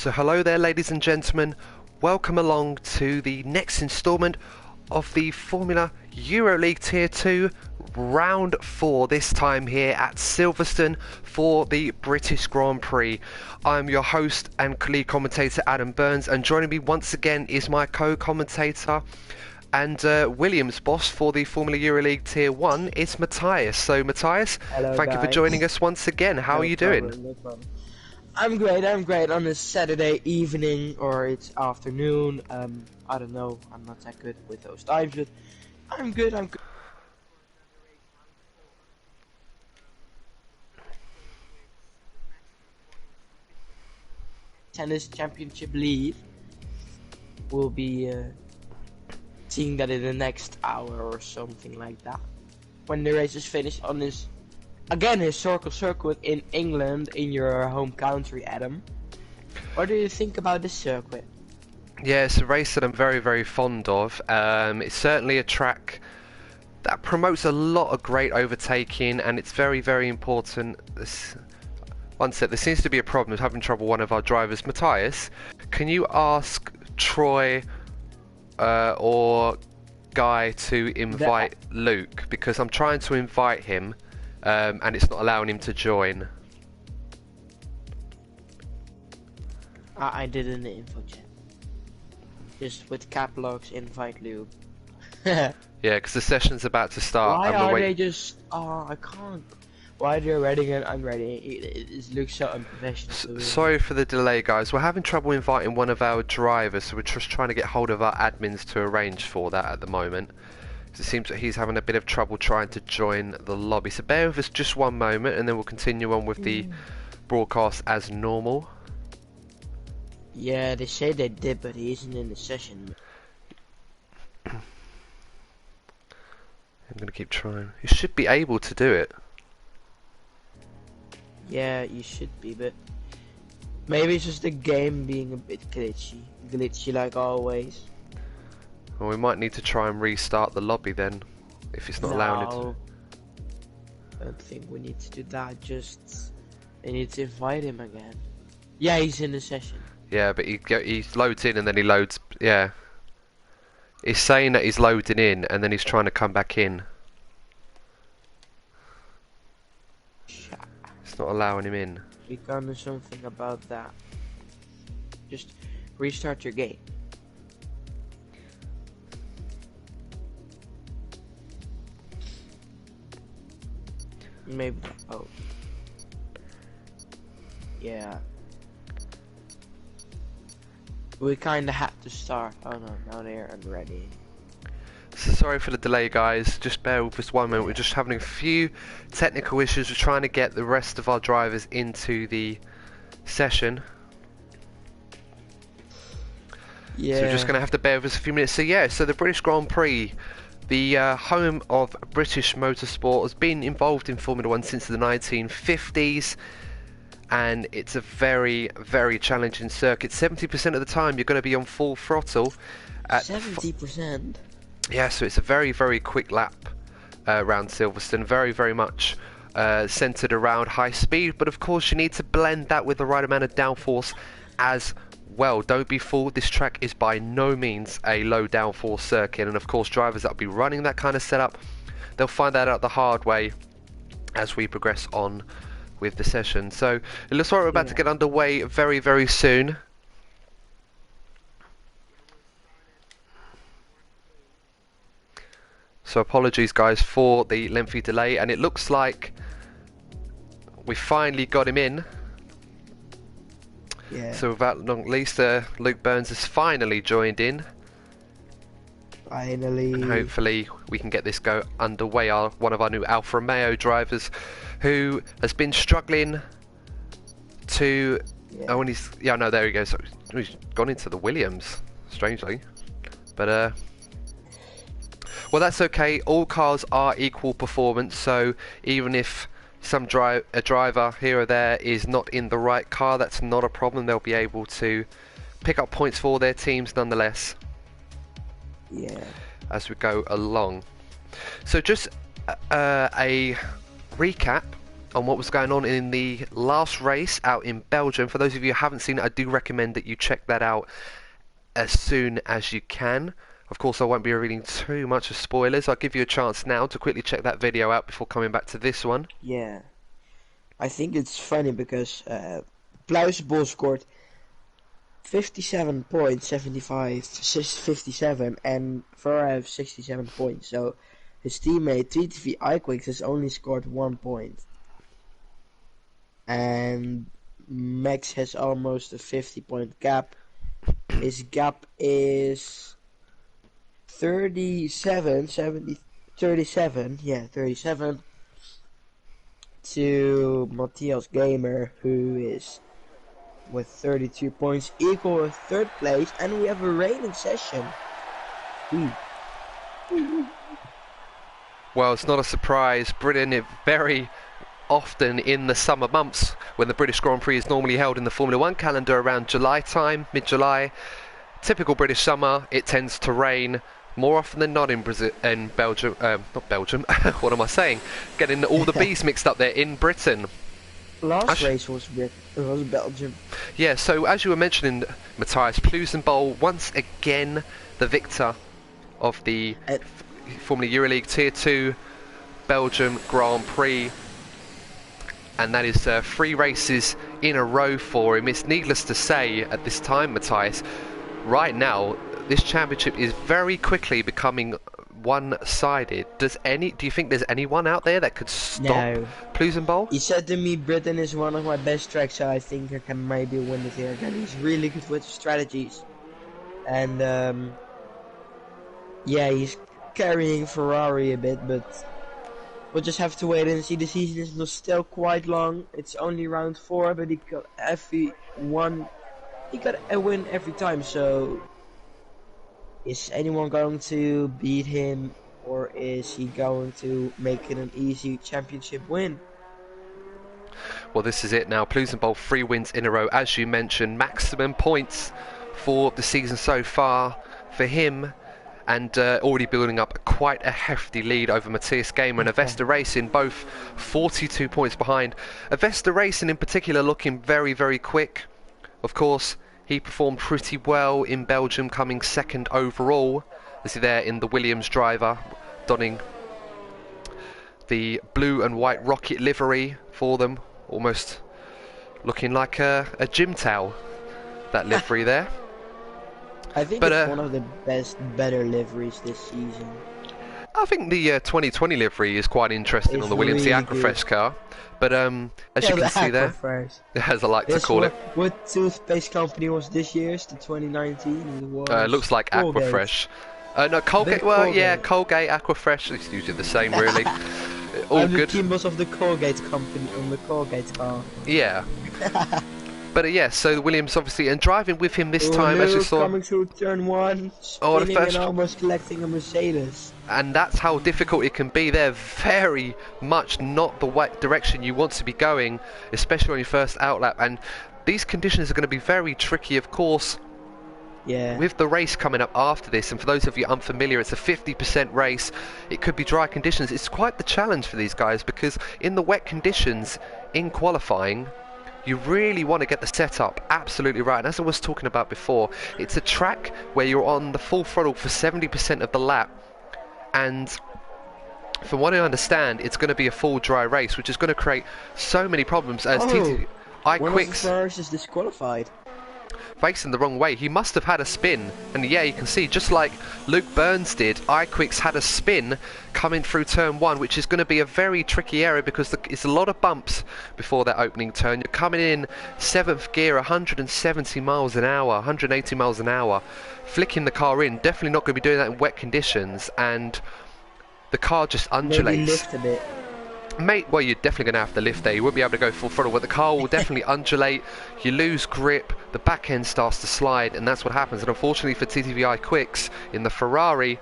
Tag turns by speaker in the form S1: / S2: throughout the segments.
S1: So hello there ladies and gentlemen, welcome along to the next instalment of the Formula EuroLeague Tier 2 Round 4, this time here at Silverstone for the British Grand Prix. I'm your host and lead commentator Adam Burns, and joining me once again is my co-commentator and Williams boss for the Formula EuroLeague Tier 1, it's Matthias. So Matthias,
S2: Hello,
S1: thank you for joining us once again. How are you doing?
S2: No problem. I'm great on this Saturday evening, or it's afternoon. I don't know, I'm not that good with those times, but I'm good. Tennis Championship League. We'll be seeing that in the next hour or something like that. When the race is finished on this, again, historical circuit in England, in your home country, Adam. What do you think about this circuit?
S1: Yeah, it's a race that I'm very fond of. It's certainly a track that promotes a lot of great overtaking, and it's very important. One sec, there seems to be a problem. It's having trouble with one of our drivers. Matthias, can you ask Troy or Guy to invite Luke? Because I'm trying to invite him and it's not allowing him to join.
S2: I did an info chat. Just with cap locks, invite Luke.
S1: Yeah, because the session's about to start.
S2: Why are they just... Oh, I can't. Why are they ready and I'm ready? It looks so unprofessional.
S1: Sorry for the delay, guys. We're having trouble inviting one of our drivers, so we're just trying to get hold of our admins to arrange for that at the moment. It seems that he's having a bit of trouble trying to join the lobby. So bear with us just one moment, and then we'll continue on with the broadcast as normal.
S2: Yeah, they say they did, but he isn't in the session.
S1: I'm going to keep trying. You should be able to do it.
S2: Yeah, you should be, but maybe it's just the game being a bit glitchy like always.
S1: Well, we might need to try and restart the lobby then, if it's not allowing it to.
S2: I don't think we need to do that, just they need to invite him again. Yeah, he's in the session.
S1: Yeah, but he loads in and then he loads, yeah. He's saying that he's loading in and then he's trying to come back in. It's not allowing him in.
S2: We can do something about that. Just restart your game. Maybe. Oh. Yeah. We kinda had to start. Oh no, now they're ready.
S1: So sorry for the delay, guys. Just bear with us one moment. We're just having a few technical issues. We're trying to get the rest of our drivers into the session.
S2: Yeah.
S1: So we're just going to have to bear with us a few minutes. So yeah, so the British Grand Prix, the home of British motorsport, has been involved in Formula 1 since the 1950s. And it's a very challenging circuit. 70% of the time you're going to be on full throttle.
S2: 70%?
S1: Yeah, so it's a very quick lap around Silverstone. Very much centered around high speed. But of course you need to blend that with the right amount of downforce as well. Don't be fooled, this track is by no means a low downforce circuit. And of course drivers that will be running that kind of setup, they'll find that out the hard way as we progress on with the session. So it looks like we're about to get underway very soon. So apologies guys for the lengthy delay, and it looks like we finally got him in.
S2: Yeah.
S1: So without long least, Luke Burns has finally joined in.
S2: Finally.
S1: And hopefully we can get this go underway. One of our new Alfa Romeo drivers who has been struggling to...
S2: Yeah.
S1: Oh, and he's... Yeah, no, there he goes. So he's gone into the Williams, strangely. But, well, that's okay. All cars are equal performance, so even if a driver here or there is not in the right car, that's not a problem. They'll be able to pick up points for their teams nonetheless.
S2: Yeah.
S1: As we go along. So just a recap on what was going on in the last race out in Belgium. For those of you who haven't seen it, I do recommend that you check that out as soon as you can. Of course, I won't be revealing too much of spoilers. I'll give you a chance now to quickly check that video out before coming back to this one.
S2: Yeah. I think it's funny because Pluizenbol scored 57 points, 75, 57, and Ferrari have 67 points. So his teammate TTV iQuicks has only scored 1 point. And Max has almost a 50-point gap. His gap is 37 to Matthias Gamer, who is with 32 points, equal with third place, and we have a raining session.
S1: Well, it's not a surprise. Britain, very often in the summer months, when the British Grand Prix is normally held in the Formula 1 calendar around July time, mid-July, typical British summer, it tends to rain more often than not in Belgium, not Belgium, what am I saying? Getting all the B's mixed up there, in Britain.
S2: Last race was Belgium.
S1: Yeah, so as you were mentioning, Matthias Pluizenbol, once again the victor of the Formula Euroleague Tier 2 Belgium Grand Prix. And that is 3 races in a row for him. It's needless to say at this time, Matthias, right now, this championship is very quickly becoming one-sided. Do you think there's anyone out there that could stop Pluizenbol?
S2: He said to me, Britain is one of my best tracks, so I think I can maybe win it here again. He's really good with strategies. And, yeah, he's carrying Ferrari a bit, but we'll just have to wait and see. The season is still quite long. It's only round 4, but he got a win every time, so is anyone going to beat him, or is he going to make it an easy championship win?
S1: Well, this is it now. Pluizenbol 3 wins in a row, as you mentioned, maximum points for the season so far for him, and already building up quite a hefty lead over Matthias Gamer and Avesta Racing, both 42 points behind. Avesta Racing in particular looking very, very quick. Of course, he performed pretty well in Belgium, coming 2nd overall. As he there in the Williams driver, donning the blue and white rocket livery for them, almost looking like a gym towel, that livery there.
S2: I think it's one of the better liveries this season.
S1: I think the 2020 livery is quite interesting on the Williams, the Aquafresh car. But as you can see there, as I like to call it.
S2: What toothpaste company was this year's? The 2019? It
S1: looks like Aquafresh. No, Colgate. Well, Colgate. Yeah, Colgate, Aquafresh. It's usually the same, really. All good.
S2: The Kimbos of the Colgate company on the Colgate car.
S1: Yeah. But yeah, so the Williams obviously, and driving with him this time, as you saw,
S2: coming through turn 1, spinning and almost collecting a Mercedes.
S1: And that's how difficult it can be. They're very much not the direction you want to be going, especially on your first outlap. And these conditions are going to be very tricky, of course.
S2: Yeah.
S1: With the race coming up after this, and for those of you unfamiliar, it's a 50% race. It could be dry conditions. It's quite the challenge for these guys, because in the wet conditions in qualifying, you really want to get the setup absolutely right. And as I was talking about before, it's a track where you're on the full throttle for 70% of the lap. And from what I understand, it's going to be a full dry race, which is going to create so many problems. As
S2: one of the cars is disqualified.
S1: Facing the wrong way. He must have had a spin, and yeah, you can see, just like Luke Burns did, iQuicks had a spin coming through turn 1, which is going to be a very tricky area because it's a lot of bumps before that opening turn. You're coming in 7th gear, 170 miles an hour, 180 miles an hour, flicking the car in. Definitely not going to be doing that in wet conditions, and the car just undulates.
S2: Maybe lift a bit.
S1: Mate, well, you're definitely going to have to lift there. You won't be able to go full throttle, but the car will definitely undulate. You lose grip, the back end starts to slide, and that's what happens. And unfortunately for TTV iQuicks in the Ferrari,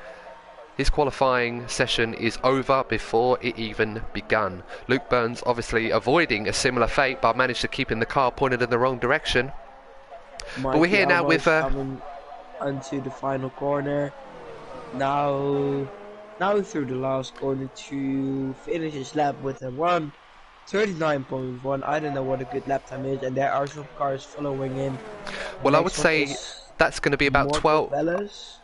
S1: his qualifying session is over before it even begun. Luke Burns obviously avoiding a similar fate, but managed to keep in the car pointed in the wrong direction. But we're here now with
S2: coming onto the final corner. Now through the last corner to finish his lap with a 1 39.1. I don't know what a good lap time is, and there are some cars following him.
S1: Well, I would say that's going to be about 12.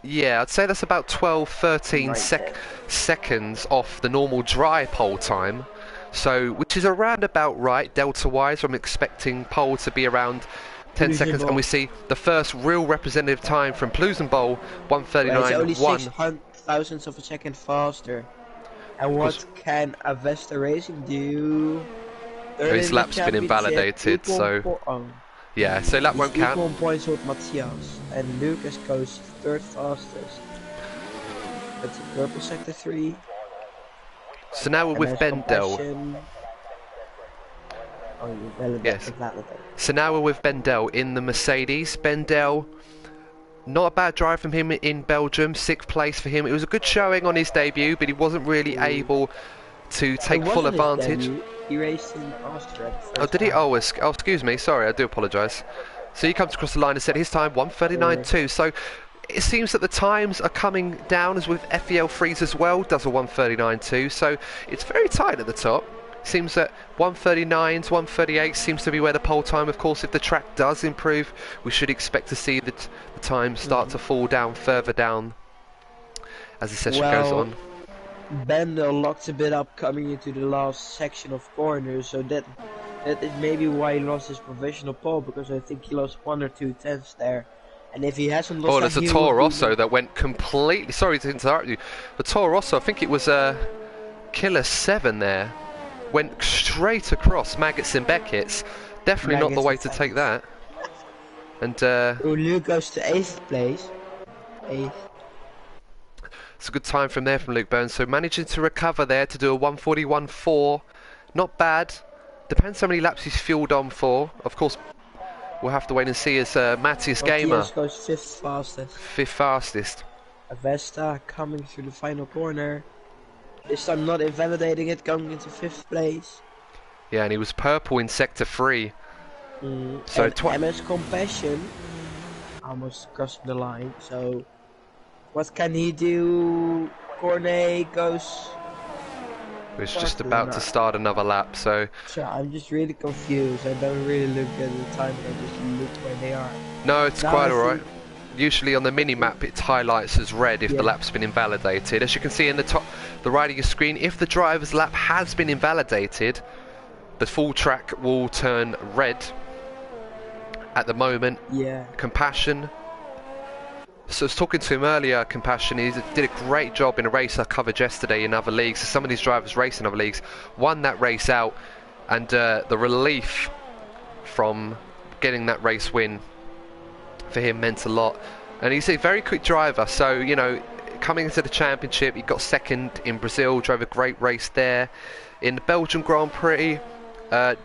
S1: Yeah, I'd say that's about 12, 13 seconds off the normal dry pole time. So, which is around about right, delta-wise. I'm expecting pole to be around 10 seconds, and we see the first real representative time from Plusenbowl, 1:39.1.
S2: It's only 6 thousandths of a second faster. And what can Avesta Racing do?
S1: His lap's been invalidated, so yeah, so lap won't count.
S2: 1 points with Matthias, and Lucas goes third fastest. That's purple sector 3.
S1: So now we're with Bendel. Yes. So now we're with Bendel in the Mercedes. Bendel, not a bad drive from him in Belgium, 6th place for him. It was a good showing on his debut, but he wasn't really able to take full advantage.
S2: He raced in Austria.
S1: Oh, did he? Oh, excuse me. Sorry, I do apologise. So he comes across the line and said his time 1:39.2. So it seems that the times are coming down, as with FEL Freeze as well, does a 1:39.2. So it's very tight at the top. Seems that 1:39 to 1:38 seems to be where the pole time. Of course, if the track does improve, we should expect to see the time start to fall down further down as the session goes on.
S2: Bendel locked a bit up coming into the last section of corners, so that is maybe why he lost his provisional pole, because I think he lost 1 or 2 tenths there. And if he hasn't lost,
S1: there's a Toro Rosso that went completely. Sorry to interrupt you. The Toro Rosso, I think it was a Killer 7 there. Went straight across Maggots and Beckett's. Definitely not the way to take that. And
S2: Luke goes to 8th place. 8th.
S1: It's a good time from there from Luke Burns. So managing to recover there to do a 1:41.4. Not bad. Depends how many laps he's fueled on for. Of course, we'll have to wait and see as Matthias Gamer
S2: goes 5th fastest.
S1: 5th fastest.
S2: Avesta coming through the final corner. This time not invalidating it, going into 5th place.
S1: Yeah, and he was purple in sector 3.
S2: So MS Compassion almost crossing the line. So what can he do? Cornet goes.
S1: He's just about to start another lap. So
S2: I'm just really confused. I don't really look at the time. I just look where they are.
S1: No, it's quite alright. Usually on the mini-map it highlights as red if the lap's been invalidated. As you can see in the right of your screen, if the driver's lap has been invalidated, the full track will turn red. At the moment, Compassion. So I was talking to him earlier, Compassion, he did a great job in a race I covered yesterday in other leagues. So some of these drivers race in other leagues, won that race out, and the relief from getting that race win for him meant a lot. And he's a very quick driver, so you know, coming into the championship, he got 2nd in Brazil, drove a great race there. In the Belgian Grand Prix,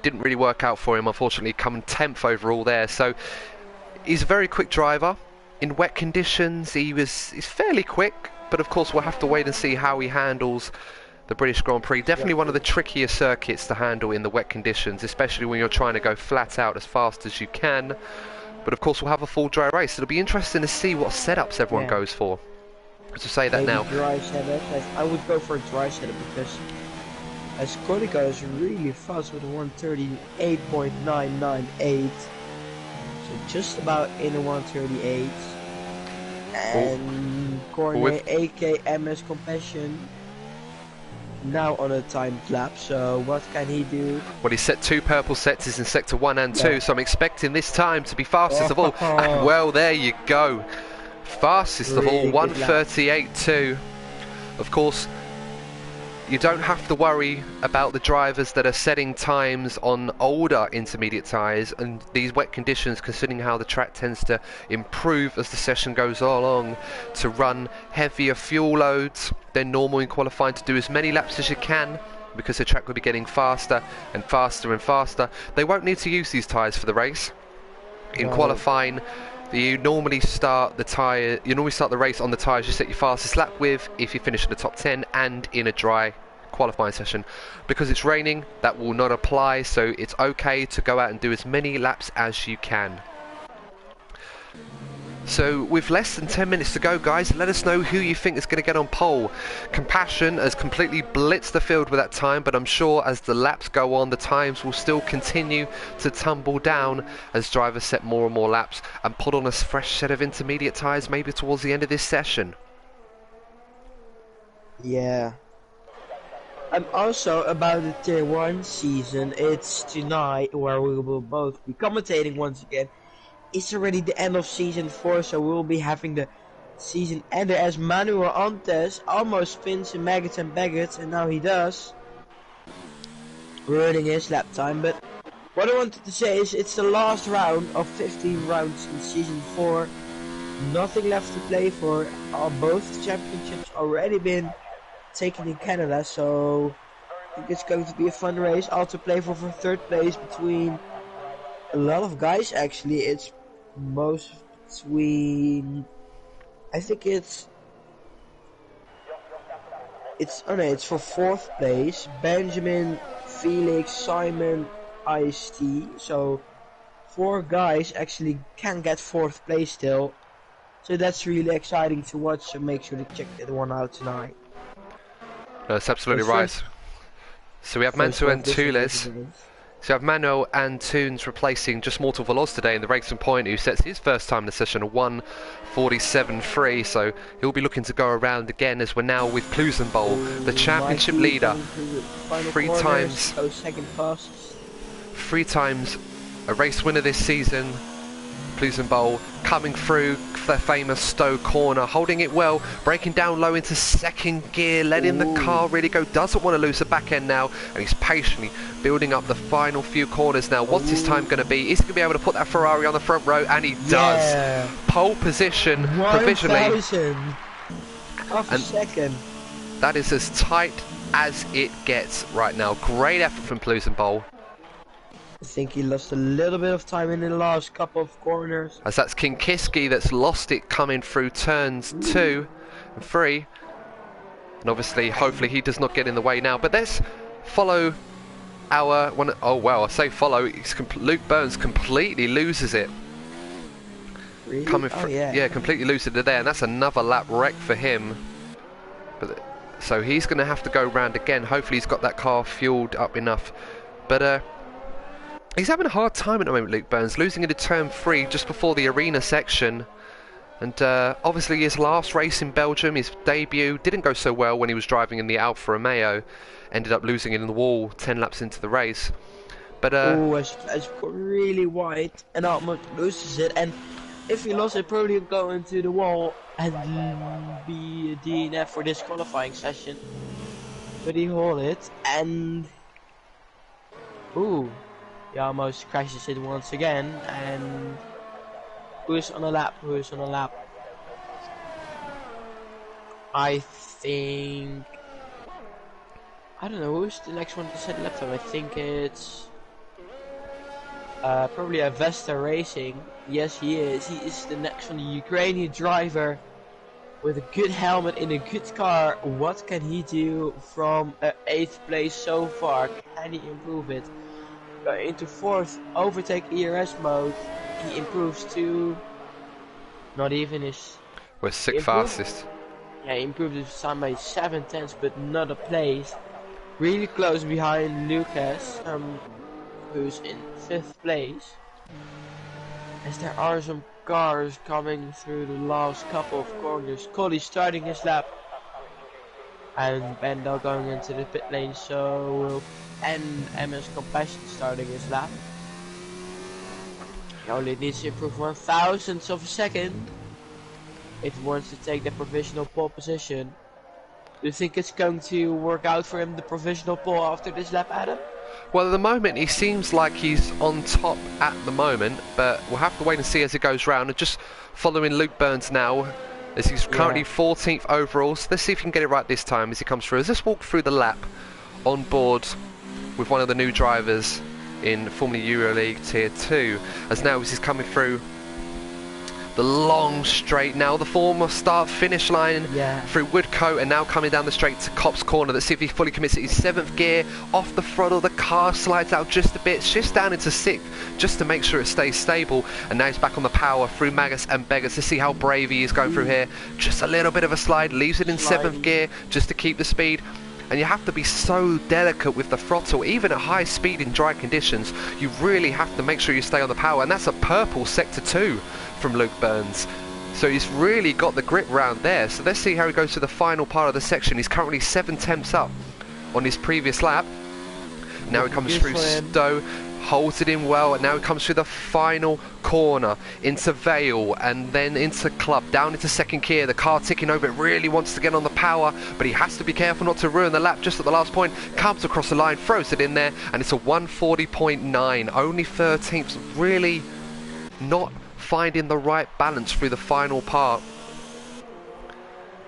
S1: didn't really work out for him, unfortunately, coming 10th overall there. So he's a very quick driver. In wet conditions, he's fairly quick, but of course we'll have to wait and see how he handles the British Grand Prix. Definitely one of the trickier circuits to handle in the wet conditions, especially when you're trying to go flat out as fast as you can. But of course we'll have a full dry race. It'll be interesting to see what setups everyone goes for. To say that now.
S2: Dry setup. I would go for a dry setup because Scotty goes really fast with a 1:38.998. So just about in a 1:38. And Cornet, AK MS Compassion, now on a timed lap. So what can he do?
S1: Well, he set 2 purple sectors in sector 1 and 2, so I'm expecting this time to be fastest of all. And well, there you go. Fastest of all, 1:38.2. Of course, you don't have to worry about the drivers that are setting times on older intermediate tyres and these wet conditions, considering how the track tends to improve as the session goes along, to run heavier fuel loads than normal in qualifying, to do as many laps as you can, because the track will be getting faster and faster and faster. They won't need to use these tyres for the race. In qualifying, you normally start the race on the tyres you set your fastest lap with if you finish in the top 10 and in a dry qualifying session. Because it's raining, that will not apply, so it's okay to go out and do as many laps as you can. So So with less than 10 minutes to go, guys, let us know who you think is going to get on pole. Compassion has completely blitzed the field with that time, but I'm sure as the laps go on, the times will still continue to tumble down as drivers set more and more laps and put on a fresh set of intermediate tyres maybe towards the end of this session.
S2: Yeah. And also about the Tier 1 season, it's tonight where we will both be commentating once again. It's already the end of Season 4, so we'll be having the season ender as Manuel Antes almost spins in Maggots and Baggots, and now he does. Ruining his lap time, but what I wanted to say is it's the last round of 15 rounds in Season 4. Nothing left to play for. Both championships already been taken in Canada, so I think it's going to be a fun race. Also play for third place between a lot of guys actually. It's most between, I think it's for fourth place, Benjamin, Felix, Simon, Ice-T. So 4 guys actually can get fourth place still. So that's really exciting to watch, so make sure to check that one out tonight.
S1: No, that's absolutely right. So we have Manto and Tules. So we have Manuel and Toons replacing just Mortal Veloz today in the Racing Point, who sets his first time in the session of 1:47.3. So he'll be looking to go around again as we're now with Plusenbowl, the championship leader. 3 times.
S2: Second fastest.
S1: 3 times a race winner this season. Plusenbowl coming through the famous Stowe corner, holding it well, breaking down low into second gear, letting the car really go, doesn't want to lose the back end now, and he's patiently building up the final few corners now. What's his time going to be? Is he going to be able to put that Ferrari on the front row? And he does. Pole position provisionally.
S2: 1,000 half a second.
S1: That is as tight as it gets right now. Great effort from Plusenbowl.
S2: I think he lost a little bit of time in the last couple of corners.
S1: As that's Kinkiski that's lost it coming through turns 2 and 3. And obviously, hopefully he does not get in the way now. But let's follow our one. Oh wow, I say follow. Luke Burns completely loses it.
S2: Really?
S1: Coming through, yeah, completely loses it there. And that's another lap wreck for him. But so he's going to have to go round again. Hopefully he's got that car fueled up enough. But he's having a hard time at the moment, Luke Burns, losing into turn 3 just before the arena section. And obviously his last race in Belgium, his debut, didn't go so well when he was driving in the Alfa Romeo. Ended up losing it in the wall 10 laps into the race. But
S2: it's got really wide and almost loses it. And if he lost it, probably would go into the wall and be a DNF for this qualifying session. But he hauled it, and he almost crashes it once again. And who's on a lap? I think, I don't know who's the next one to set lap time. I think it's probably a Vesta Racing. Yes, he is. He is the next one, the Ukrainian driver with a good helmet in a good car. What can he do from 8th place so far? Can he improve it? Going into 4th, overtake ERS mode. He improves to not even his.
S1: We're 6th fastest.
S2: Yeah, he improved his time by 7/10, but not a place. Really close behind Lucas, who's in 5th place. As there are some cars coming through the last couple of corners. Collie starting his lap. And Bendel going into the pit lane, so and MS Compassion starting his lap. He only needs to improve 1,000th of a second if he wants to take the provisional pole position. Do you think it's going to work out for him, the provisional pole, after this lap, Adam?
S1: Well, at the moment he seems like he's on top at the moment, but we'll have to wait and see as it goes round. And just following Luke Burns now, as he's currently 14th overall. So let's see if he can get it right this time as he comes through. Let's walk through the lap on board with one of the new drivers in Formula Euroleague Tier 2. As now as he's coming through the long straight now, the former start-finish line through Woodcote, and now coming down the straight to Copse Corner. Let's see if he fully commits it. He's 7th gear, off the throttle, the car slides out just a bit, shifts down into 6th just to make sure it stays stable, and now he's back on the power through Magus and Beggars. To see how brave he is going through here. Just a little bit of a slide, leaves it in 7th gear just to keep the speed. And you have to be so delicate with the throttle, even at high speed in dry conditions. You really have to make sure you stay on the power, and that's a purple sector 2 from Luke Burns. So he's really got the grip round there. So let's see how he goes to the final part of the section. He's currently 7 tenths up on his previous lap. Now he comes through Stowe, holds it in well, and now he comes through the final corner into Vale and then into Club, down into 2nd gear. The car ticking over, it really wants to get on the power, but he has to be careful not to ruin the lap just at the last point. Comes across the line, throws it in there, and it's a 140.9, only 13th. Really not finding the right balance through the final part.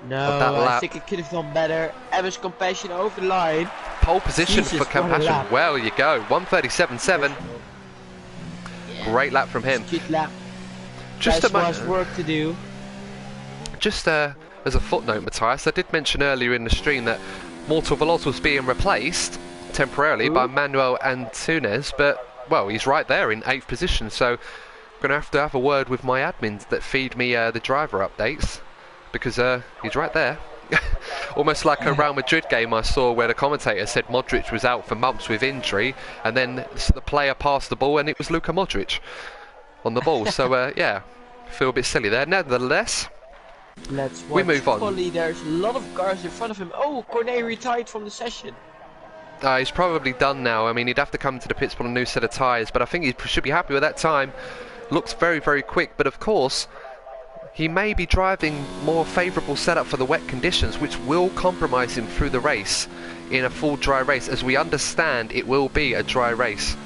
S2: No, I think it could have done better. Evans Compassion over the line.
S1: Pole position for Compassion. Well, you go. 137.7. Great lap from him.
S2: Good lap.
S1: Just
S2: much work to do.
S1: Just as a footnote, Matthias, I did mention earlier in the stream that Mortal Veloz was being replaced temporarily by Manuel Antunes, but, well, he's right there in 8th position, so I'm going to have a word with my admins that feed me the driver updates, because he's right there. Almost like a Real Madrid game I saw where the commentator said Modric was out for months with injury, and then the player passed the ball and it was Luka Modric on the ball. So yeah, feel a bit silly there. Nevertheless, we move on.
S2: Polly, there's a lot of cars in front of him. Oh, Cornet retired from the session.
S1: He's probably done now. I mean, he'd have to come to the pits on a new set of tyres, but I think he should be happy with that time. Looks very, very quick, but of course he may be driving more favourable setup for the wet conditions, which will compromise him through the race in a full dry race. As we understand, it will be a dry race.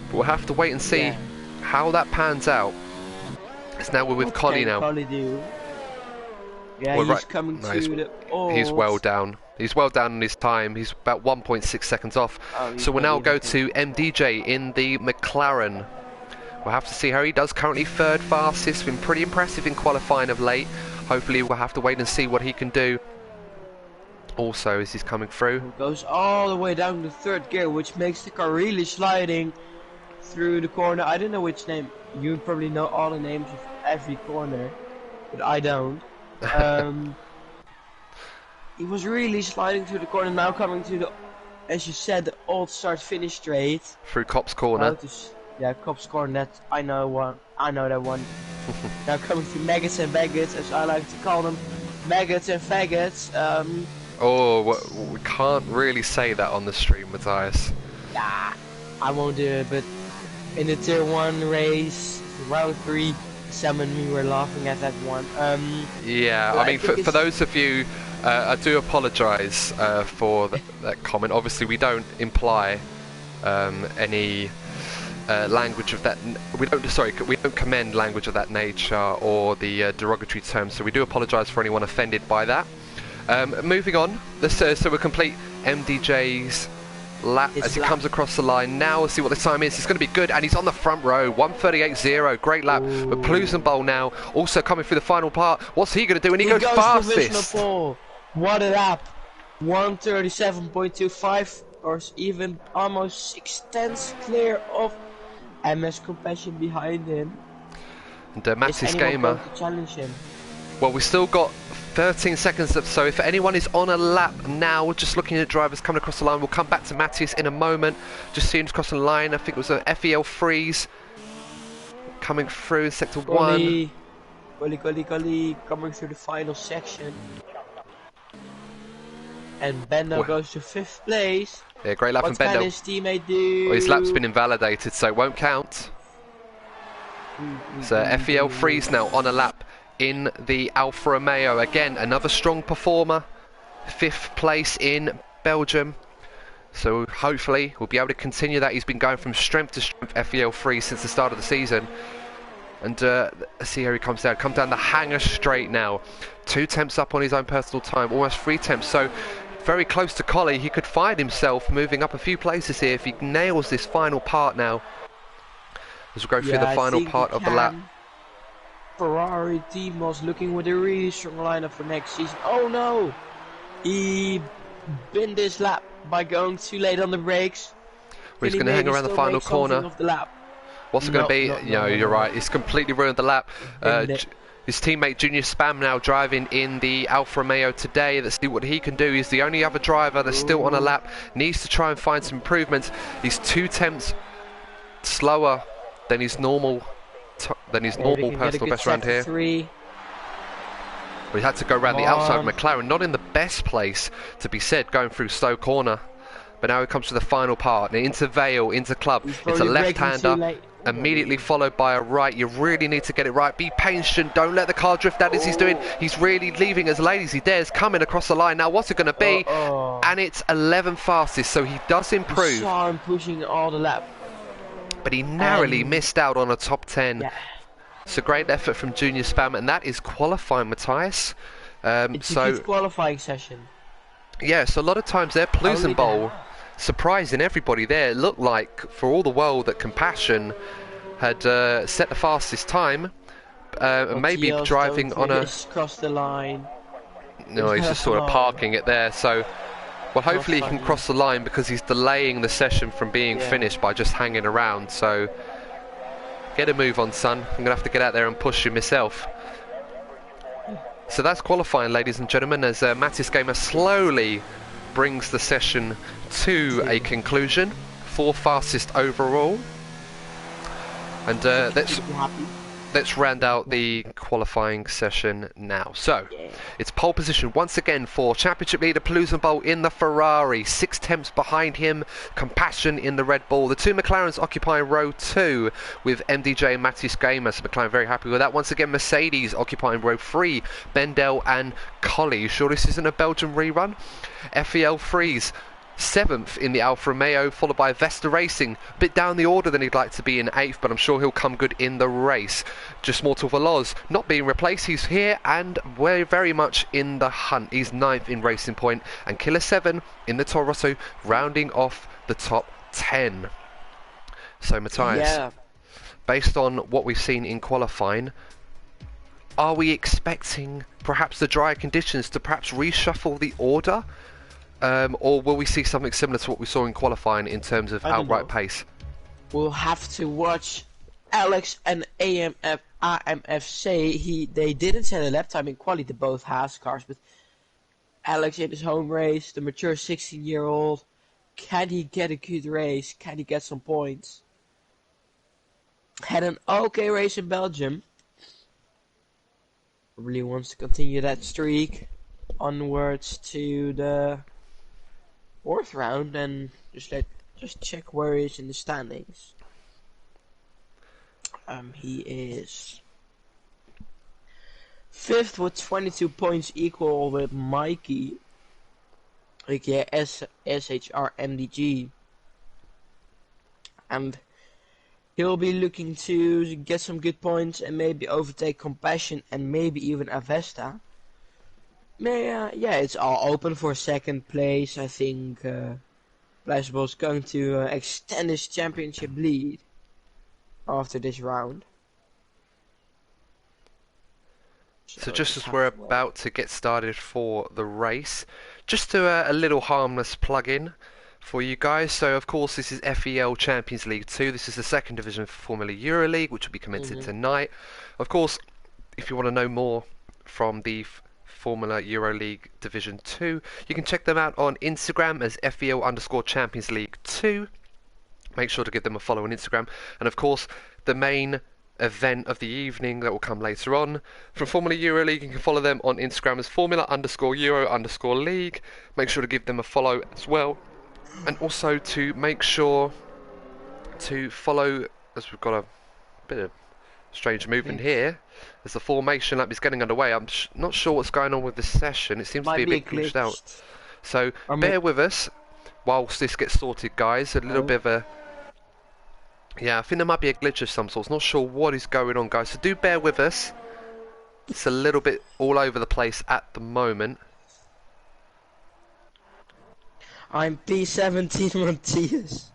S1: But we'll have to wait and see how that pans out. It's now we're with Collie now.
S2: Yeah, he's coming to the... Oh,
S1: he's well down. He's well down in his time. He's about 1.6 seconds off. So we'll now go to MDJ in the McLaren. We'll have to see how he does. Currently 3rd fastest, been pretty impressive in qualifying of late. Hopefully we'll have to wait and see what he can do. Also, as he's coming through.
S2: He goes all the way down to 3rd gear, which makes the car really sliding through the corner. I don't know which name. You probably know all the names of every corner, but I don't. He was really sliding through the corner, now coming to the, as you said, the old start-finish straight.
S1: Through Copse Corner.
S2: Yeah, Copse Corner, I know that one. Now coming to Maggots and Baggots, as I like to call them. Maggots and Faggots.
S1: We can't really say that on the stream, Matthias.
S2: Nah, I won't do it, but in the Tier 1 race, round 3, Sam and me were laughing at that one.
S1: Yeah, I mean, for those of you, I do apologise for that comment. Obviously, we don't imply any... language of that, we don't commend language of that nature or the derogatory terms, so we do apologise for anyone offended by that. Moving on, so we'll complete MDJ's lap as he comes across the line. Now we'll see what the time is. It's going to be good, and he's on the front row. 1:38.0, great lap. But Plusenbowl now also coming through the final part. What's he going to do? And he goes fastest.
S2: What a lap! 1:37.25, or even almost 6 tenths clear of MS Compassion behind him.
S1: And Mattis Gamer.
S2: Challenge him?
S1: Well, we've still got 13 seconds left, so if anyone is on a lap now, we're just looking at drivers coming across the line. We'll come back to Mattis in a moment. Just seeing him crossing the line. I think it was a FEL Freeze coming through in sector 1.
S2: Golly, coming through the final section. And Bendo goes to 5th place.
S1: Yeah, great lap from Bendo.
S2: What can his teammate do?
S1: Well, his lap's been invalidated, so it won't count. So FEL Freeze now on a lap in the Alfa Romeo. Again, another strong performer. 5th place in Belgium. So hopefully we'll be able to continue that. He's been going from strength to strength, FEL Freeze, since the start of the season. And let's see how he comes down. Come down the hanger straight now. 2 tenths up on his own personal time, almost 3 tenths. So very close to Collie. He could find himself moving up a few places here if he nails this final part now. As we go through the final part of the lap.
S2: Ferrari team was looking with a really strong lineup for next season. Oh no! He binned this lap by going too late on the brakes.
S1: He's going to hang around the final corner.
S2: Of the lap?
S1: What's it going to be? No, you're right. He's completely ruined the lap. His teammate Junior Spam now driving in the Alfa Romeo today. Let's see what he can do. He's the only other driver that's still on a lap. Needs to try and find some improvements. He's 2 tenths slower than his normal personal best round here. We had to go around the outside of McLaren. Not in the best place, to be said, going through Stowe Corner. But now it comes to the final part. Into Vale, into Club. It's a left-hander. Immediately followed by a right. You really need to get it right. Be patient. Don't let the car drift out as he's doing. He's really leaving as late as he dares. Coming across the line. Now what's it going to be? And it's 11th fastest. So he does improve.
S2: I saw him pushing all the lap.
S1: But he narrowly missed out on a top 10.
S2: Yeah.
S1: It's a great effort from Junior Spam. And that is qualifying, Matthias.
S2: It's a good qualifying session.
S1: Yeah, so a lot of times there, Plusenbowl surprising everybody there. It looked like, for all the world, that Compassion had set the fastest time, and maybe driving on a...
S2: cross the line.
S1: No, he's just sort of parking it there, so... Well, hopefully he can cross the line because he's delaying the session from being finished by just hanging around, so... Get a move on, son. I'm going to have to get out there and push you myself. So that's qualifying, ladies and gentlemen, as Mattis Gamer slowly brings the session to a conclusion. 4th fastest overall. And let's round out the qualifying session now. So, it's pole position once again for championship leader Plusenbowl in the Ferrari. 6 tenths behind him, Compassion in the Red Bull. The 2 McLarens occupying row 2 with MDJ and Mattis Gamer. So McLaren very happy with that. Once again, Mercedes occupying row 3, Bendel and Collie. Sure this isn't a Belgian rerun? FEL Freeze 7th in the Alfa Romeo, followed by Vesta Racing. A bit down the order than he'd like to be in 8th, but I'm sure he'll come good in the race. Just Mortal Veloz not being replaced. He's here and we're very much in the hunt. He's 9th in Racing Point, and Killer 7 in the Toro Rosso, rounding off the top 10. So Matthias, based on what we've seen in qualifying, are we expecting perhaps the drier conditions to perhaps reshuffle the order? Or will we see something similar to what we saw in qualifying in terms of outright pace?
S2: We'll have to watch Alex and AMF say they didn't set a lap time in quali to both Haas cars, but Alex in his home race, the mature 16-year-old, can he get a good race? Can he get some points? Had an okay race in Belgium. Really wants to continue that streak onwards to the 4th round, and just check where he is in the standings. He is 5th with 22 points, equal with Mikey, aka SHRMDG, and he'll be looking to get some good points and maybe overtake Compassion and maybe even Avesta. Yeah, it's all open for 2nd place. I think Plusenbowl is going to extend his championship lead after this round.
S1: So just as we're about to get started for the race, just a little harmless plug-in for you guys. So of course this is FEL Champions League 2. This is the 2nd division for Formula Euroleague, which will be commencing tonight. Of course, if you want to know more from the Formula Euroleague Division 2, you can check them out on Instagram as FEL_Champions League 2. Make sure to give them a follow on Instagram. And of course, the main event of the evening that will come later on from Formula Euroleague, you can follow them on Instagram as Formula_Euro_League. Make sure to give them a follow as well. And also to make sure to follow, as we've got a bit of strange movement here as the formation lap is getting underway. I'm not sure what's going on with this session. It seems to be a bit glitched out. So bear with us whilst this gets sorted, guys. A little bit of a... Yeah, I think there might be a glitch of some sort. Not sure what is going on, guys. So do bear with us. It's a little bit all over the place at the moment.
S2: I'm P17 Matthias.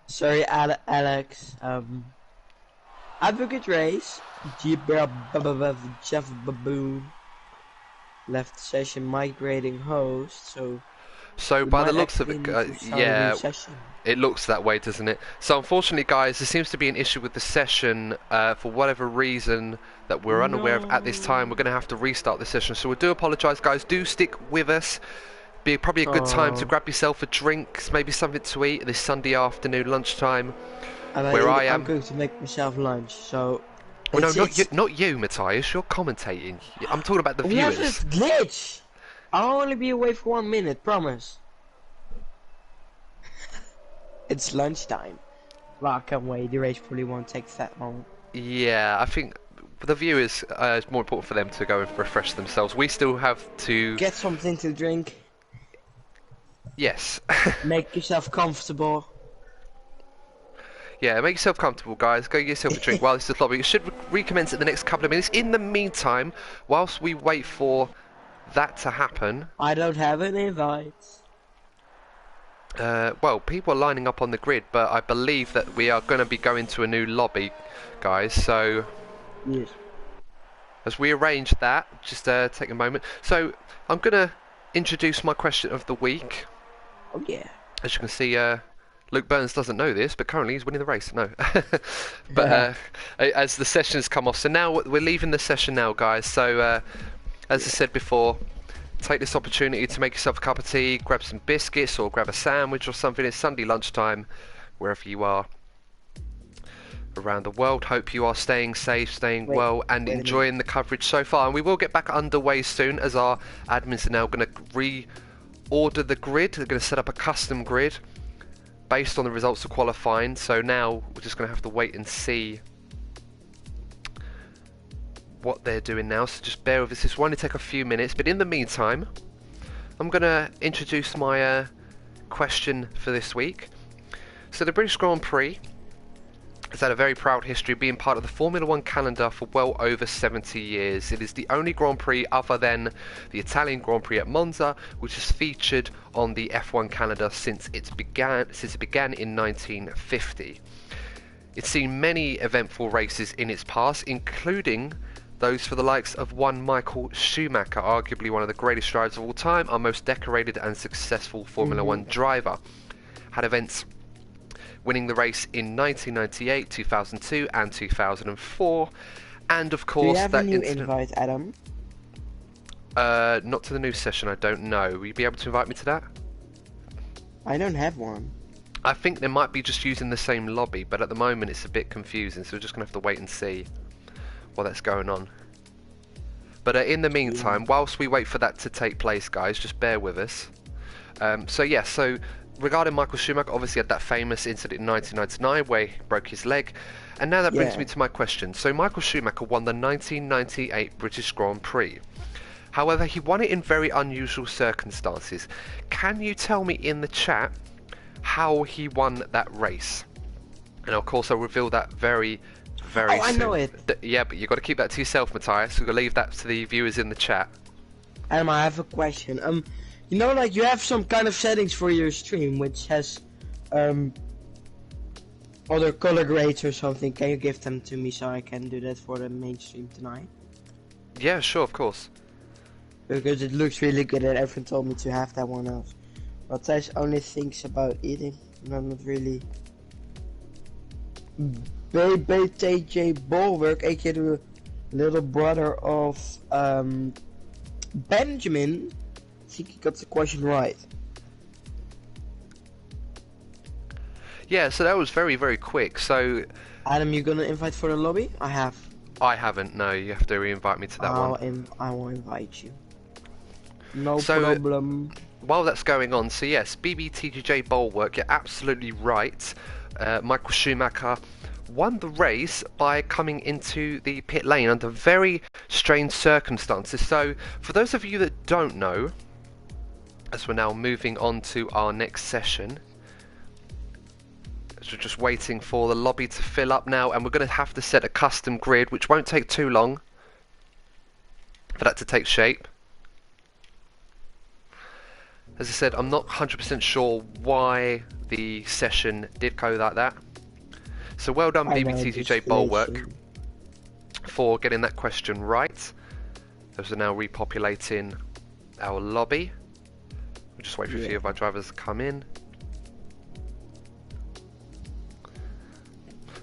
S2: Sorry, Alex. Advocate Race, Jeff Baboon left the session migrating host, so
S1: So
S2: we
S1: by the
S2: might
S1: looks of
S2: actually
S1: it,
S2: need to start a
S1: yeah,
S2: new session.
S1: it looks that way, doesn't it? So unfortunately, guys, there seems to be an issue with the session for whatever reason that we're unaware of at this time. We're going to have to restart the session. So we do apologise, guys. Do stick with us. Be probably a good time to grab yourself a drink, maybe something to eat this Sunday afternoon lunchtime. Where I am,
S2: I'm going to make myself lunch, so.
S1: Well, no, not you, Matthias. You're commentating. I'm talking about the
S2: We have
S1: viewers.
S2: this glitch. I'll only be away for 1 minute, promise. It's lunchtime. Well, I can't wait. The race probably won't take that long.
S1: Yeah, I think for the viewers, it's more important for them to go and refresh themselves. We still have to
S2: get something to drink.
S1: Yes.
S2: Make yourself comfortable.
S1: Yeah, make yourself comfortable, guys. Go get yourself a drink while this is lobby. It should recommence in the next couple of minutes. In the meantime, whilst we wait for that to happen,
S2: I don't have an invite.
S1: Well, people are lining up on the grid, but I believe that we are going to be going to a new lobby, guys. So,
S2: yes.
S1: As we arrange that, just take a moment. So, I'm going to introduce my question of the week.
S2: Oh yeah.
S1: As you can see, Luke Burns doesn't know this, but currently he's winning the race. No, but as the sessions come off, so now we're leaving the session now, guys. So, as I said before, take this opportunity to make yourself a cup of tea, grab some biscuits or grab a sandwich or something. It's Sunday lunchtime, wherever you are around the world. Hope you are staying safe, staying well, and enjoying the coverage so far. And we will get back underway soon, as our admins are now going to reorder the grid. They're going to set up a custom grid based on the results of qualifying. So now we're just going to have to wait and see what they're doing now, so just bear with us. This will only take a few minutes, but in the meantime, I'm going to introduce my question for this week. So the British Grand Prix has had a very proud history, being part of the Formula 1 calendar for well over 70 years. It is the only Grand Prix other than the Italian Grand Prix at Monza, which has featured on the F1 calendar since it began in 1950. It's seen many eventful races in its past, including those for the likes of one Michael Schumacher, arguably one of the greatest drivers of all time, our most decorated and successful Formula 1 driver. Had events winning the race in 1998, 2002 and 2004, and of course...
S2: Do you have a new invite, Adam?
S1: Not to the new session, I don't know. Will you be able to invite me to that?
S2: I don't have one.
S1: I think they might be just using the same lobby, but at the moment it's a bit confusing, so we're just going to have to wait and see what that's going on. But in the meantime, whilst we wait for that to take place, guys, just bear with us. So regarding Michael Schumacher, obviously had that famous incident in 1999 where he broke his leg, and now that brings me to my question. So Michael Schumacher won the 1998 British Grand Prix. However, he won it in very unusual circumstances. Can you tell me in the chat how he won that race? And of course I'll reveal that very soon.
S2: I know it.
S1: Yeah, but you've got to keep that to yourself, Matthias. We're going to leave that to the viewers in the chat.
S2: Adam, I have a question. You know, like, you have some kind of settings for your stream which has other color grades or something. Can you give them to me so I can do that for the main stream tonight?
S1: Yeah, sure, of course.
S2: Because it looks really good and everyone told me to have that one else. But Thijs only thinks about eating, and I'm not really... BBTJ Bulwark, aka the little brother of Benjamin. I think he got the question right.
S1: Yeah, so that was very, very quick. So,
S2: Adam, you gonna invite for the lobby? I haven't.
S1: No, you have to re-invite me to that one.
S2: I will invite you. No problem.
S1: While that's going on, so yes, BBTJ Bulwark, you're absolutely right. Michael Schumacher won the race by coming into the pit lane under very strange circumstances. So, for those of you that don't know, as we're now moving on to our next session, as we're just waiting for the lobby to fill up now, and we're going to have to set a custom grid, which won't take too long for that to take shape. As I said, I'm not 100% sure why the session did go like that. So well done,
S2: Final
S1: BBTTJ Bulwark,
S2: distillation.
S1: for getting that question right. Those are now repopulating our lobby. We'll just wait for a few of our drivers to come in.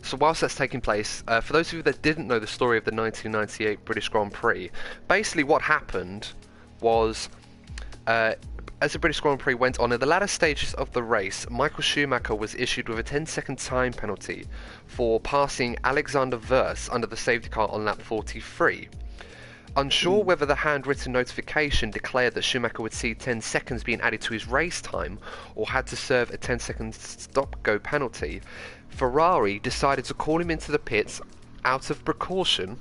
S1: So whilst that's taking place, for those of you that didn't know the story of the 1998 British Grand Prix, basically what happened was, as the British Grand Prix went on, in the latter stages of the race, Michael Schumacher was issued with a 10-second time penalty for passing Alexander Wurz under the safety car on lap 43. Unsure whether the handwritten notification declared that Schumacher would see 10 seconds being added to his race time or had to serve a 10-second stop-go penalty, Ferrari decided to call him into the pits out of precaution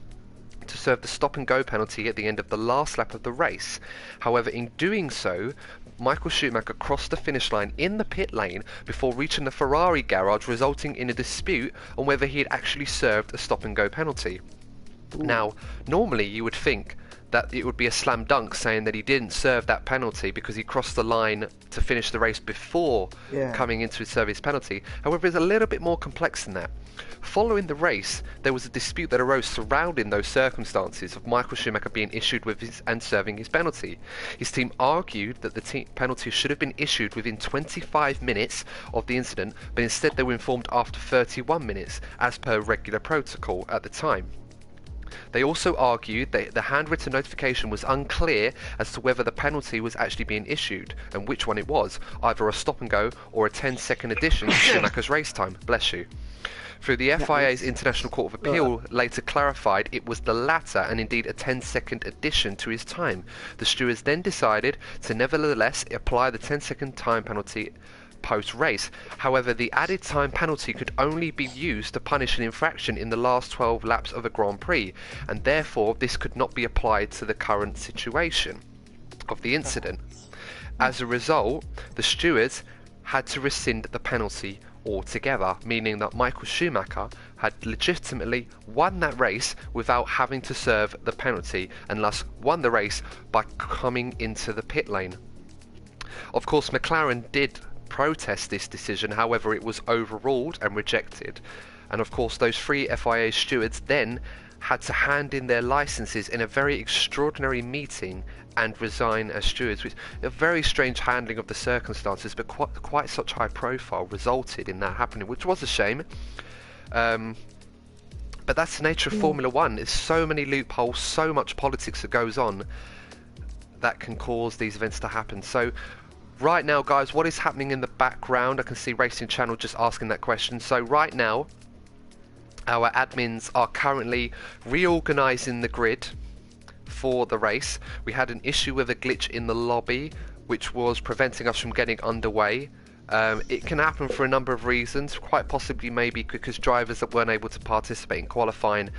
S1: to serve the stop-and-go penalty at the end of the last lap of the race. However, in doing so, Michael Schumacher crossed the finish line in the pit lane before reaching the Ferrari garage, resulting in a dispute on whether he had actually served a stop-and-go penalty. Now, normally you would think that it would be a slam dunk saying that he didn't serve that penalty because he crossed the line to finish the race before coming into his service penalty. However, it's a little bit more complex than that. Following the race, there was a dispute that arose surrounding those circumstances of Michael Schumacher being issued with and serving his penalty. His team argued that the penalty should have been issued within 25 minutes of the incident, but instead they were informed after 31 minutes, as per regular protocol at the time. They also argued that the handwritten notification was unclear as to whether the penalty was actually being issued and which one it was, either a stop and go or a 10-second addition to Schumacher's race time. Bless you. Through the FIA's International Court of Appeal later clarified it was the latter and indeed a 10-second addition to his time. The stewards then decided to nevertheless apply the 10-second time penalty post-race. However, the added time penalty could only be used to punish an infraction in the last 12 laps of a Grand Prix, and therefore this could not be applied to the current situation of the incident. As a result, the stewards had to rescind the penalty altogether, meaning that Michael Schumacher had legitimately won that race without having to serve the penalty, and thus won the race by coming into the pit lane. Of course, McLaren did protest this decision, however it was overruled and rejected, and of course those three FIA stewards then had to hand in their licenses in a very extraordinary meeting and resign as stewards, which a very strange handling of the circumstances, but quite such high profile resulted in that happening, which was a shame. But that's the nature of Formula One. There's so many loopholes, so much politics that goes on that can cause these events to happen. So right now, guys, what is happening in the background? I can see Racing Channel just asking that question. So right now, our admins are currently reorganizing the grid for the race. We had an issue with a glitch in the lobby, which was preventing us from getting underway. It can happen for a number of reasons, quite possibly maybe because drivers that weren't able to participate in qualifying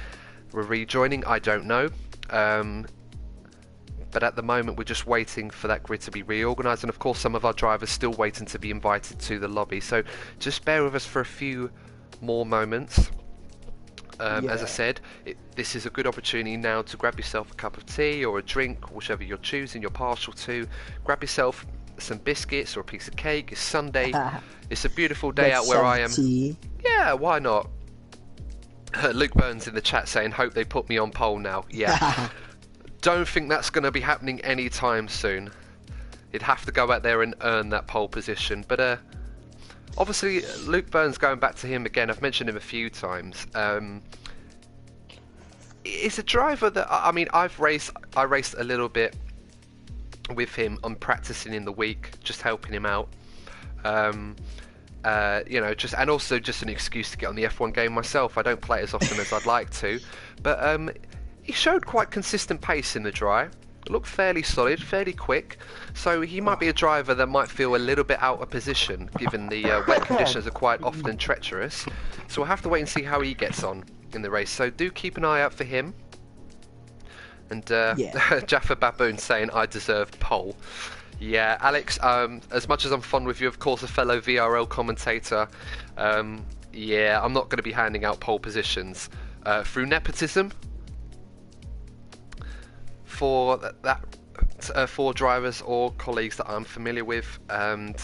S1: were rejoining, I don't know. But at the moment we're just waiting for that grid to be reorganised, and of course some of our drivers still waiting to be invited to the lobby, so just bear with us for a few more moments. As I said, this is a good opportunity now to grab yourself a cup of tea or a drink, whichever you're choosing, you're partial to. Grab yourself some biscuits or a piece of cake. It's Sunday. It's a beautiful day out where I am.
S2: Tea.
S1: Yeah, why not? Luke Burns in the chat saying, hope they put me on pole now. Yeah. Don't think that's going to be happening anytime soon. You'd have to go out there and earn that pole position. But obviously, Luke Burns, going back to him again, I've mentioned him a few times. It's a driver that, I mean, I raced a little bit with him on practicing in the week, just helping him out. You know, and also just an excuse to get on the F1 game myself. I don't play it as often as I'd like to, but he showed quite consistent pace in the dry. Looked fairly solid, fairly quick. So he might be a driver that might feel a little bit out of position, given the wet conditions are quite often treacherous. So we'll have to wait and see how he gets on in the race. So do keep an eye out for him. And Jaffa Baboon saying, I deserve pole. Yeah, Alex, as much as I'm fond with you, of course, a fellow VRL commentator, yeah, I'm not going to be handing out pole positions through nepotism for for drivers or colleagues that I'm familiar with, and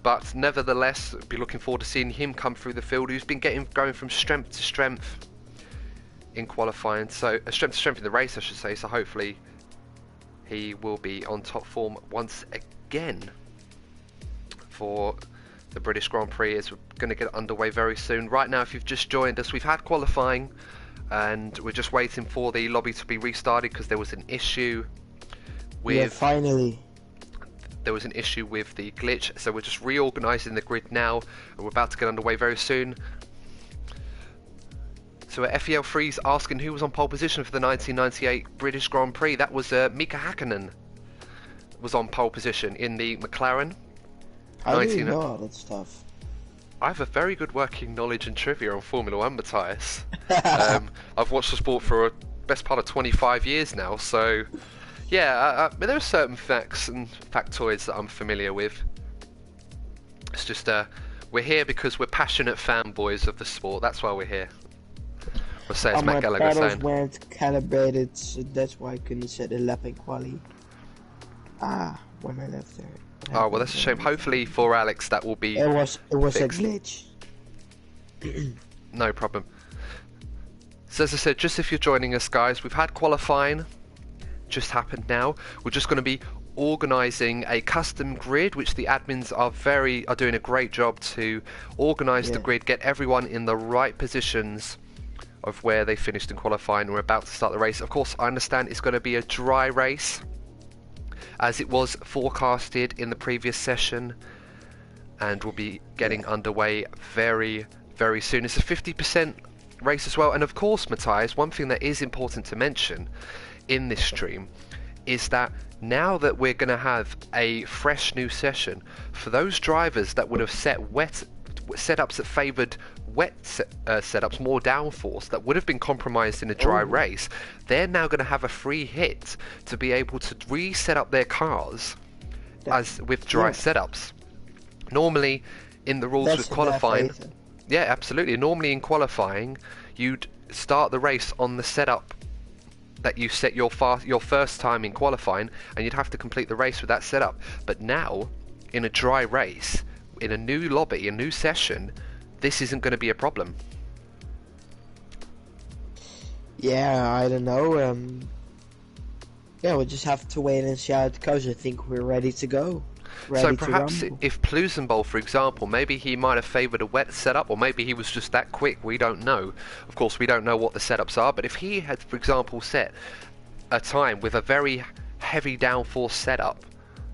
S1: But nevertheless, be looking forward to seeing him come through the field. Who's been going from strength to strength in qualifying, so strength to strength in the race, I should say. So hopefully he will be on top form once again for the British Grand Prix, as we're going to get underway very soon. Right now, if you've just joined us, we've had qualifying and we're just waiting for the lobby to be restarted because there was an issue with...
S2: Yeah, finally.
S1: There was an issue with the glitch, so we're just reorganising the grid now, and we're about to get underway very soon. So FEL3's asking who was on pole position for the 1998 British Grand Prix. That was Mika Hakkinen was on pole position in the McLaren.
S2: I didn't know all that stuff.
S1: I have a very good working knowledge and trivia on Formula 1, Matthias. I've watched the sport for a best part of 25 years now, so... Yeah, there are certain facts and factoids that I'm familiar with. It's just, we're here because we're passionate fanboys of the sport. That's why we're here. We'll say as Matt Gallagher saying.
S2: My pedals weren't calibrated, so that's why I couldn't set the lap in quali. When I left there.
S1: Oh, well, that's a shame. Hopefully for Alex that will be
S2: It was
S1: fixed.
S2: a glitch.
S1: No problem. So as I said, just if you're joining us, guys, we've had qualifying. Just happened now. We're just going to be organising a custom grid, which the admins are doing a great job to organise the grid, get everyone in the right positions of where they finished in qualifying. We're about to start the race. Of course, I understand it's going to be a dry race, as it was forecasted in the previous session, and we'll be getting underway very, very soon. It's a 50% race as well, and of course, Matthias, one thing that is important to mention in this stream is that now that we're going to have a fresh new session, for those drivers that would have set wet setups that favoured wet setups, more downforce, that would have been compromised in a dry race, they're now going to have a free hit to be able to reset up their cars as with dry setups. Normally in the rules with qualifying, yeah, absolutely, normally in qualifying you'd start the race on the setup that you set your first time in qualifying, and you'd have to complete the race with that setup. But now, in a dry race, in a new lobby, a new session, this isn't going to be a problem.
S2: Yeah, I don't know. Yeah, we'll just have to wait and see how it goes. I think we're ready to go.
S1: So perhaps if Plusenbowl, for example, maybe he might have favoured a wet setup, or maybe he was just that quick, we don't know. Of course, we don't know what the setups are, but if he had, for example, set a time with a very heavy downforce setup,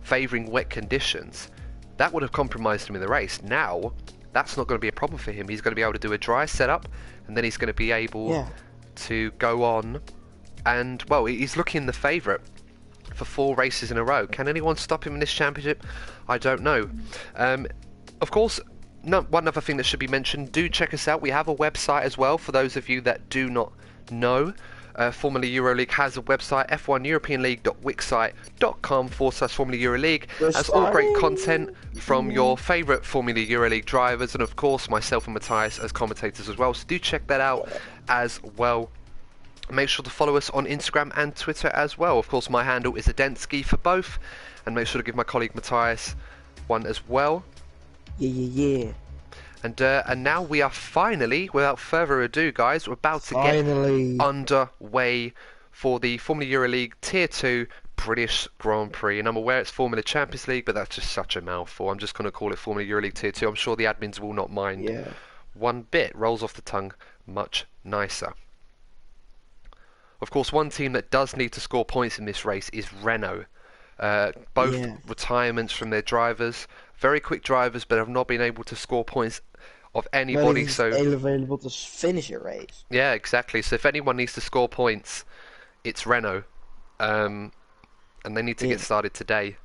S1: favouring wet conditions, that would have compromised him in the race. Now, that's not going to be a problem for him. He's going to be able to do a dry setup, and then he's going to be able to go on, and, well, he's looking the favourite for 4 races in a row. Can anyone stop him in this championship? I don't know. Of course, one other thing that should be mentioned, do check us out. We have a website as well for those of you that do not know. Formula Euroleague has a website, f1europeanleague.wixsite.com/Formula Euroleague. Has all great content from your favourite Formula Euroleague drivers, and of course myself and Matthias as commentators as well. So do check that out as well. Make sure to follow us on Instagram and Twitter as well. Of course, my handle is Adensky for both, and make sure to give my colleague Matthias one as well.
S2: Yeah.
S1: And now we are finally, without further ado, guys, we're about to get underway for the Formula Euroleague Tier 2 British Grand Prix. And I'm aware it's Formula Champions League, but that's just such a mouthful. I'm just going to call it Formula Euroleague Tier 2. I'm sure the admins will not mind one bit. Rolls off the tongue much nicer. Of course, one team that does need to score points in this race is Renault. Both retirements from their drivers, very quick drivers, but have not been able to score points of anybody.
S2: So available to finish a race.
S1: Yeah, exactly. So if anyone needs to score points, it's Renault, and they need to get started today.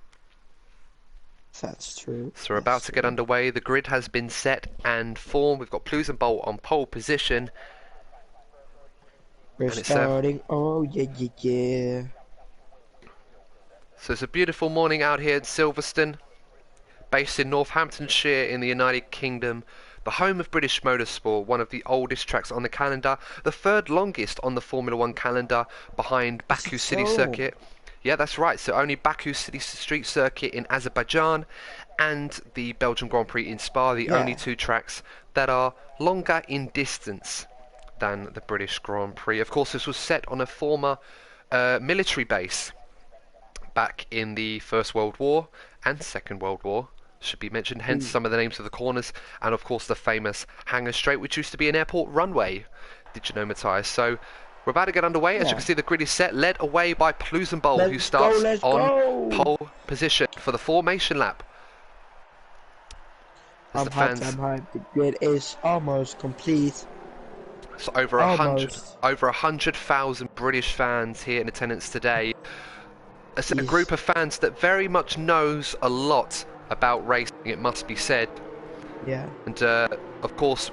S2: That's true.
S1: So we're about to get underway. The grid has been set and formed. We've got Plusenbowl on pole position.
S2: We're starting. Yeah.
S1: So it's a beautiful morning out here in Silverstone, based in Northamptonshire in the United Kingdom, the home of British motorsport, one of the oldest tracks on the calendar, the 3rd longest on the Formula 1 calendar, behind Baku City Circuit. Yeah, that's right. So only Baku City Street Circuit in Azerbaijan and the Belgian Grand Prix in Spa, the only two tracks that are longer in distance than the British Grand Prix. Of course, this was set on a former military base back in the First World War and Second World War, should be mentioned, hence some of the names of the corners, and of course the famous Hangar Straight, which used to be an airport runway. Did you know, Matthias? So we're about to get underway. As you can see, the grid is set, led away by Plusenbol, who starts on pole position for the formation lap.
S2: I'm hyped. The grid is almost complete.
S1: So over 100,000 British fans here in attendance today. It's a group of fans that very much knows a lot about racing, it must be said.
S2: Yeah.
S1: And of course,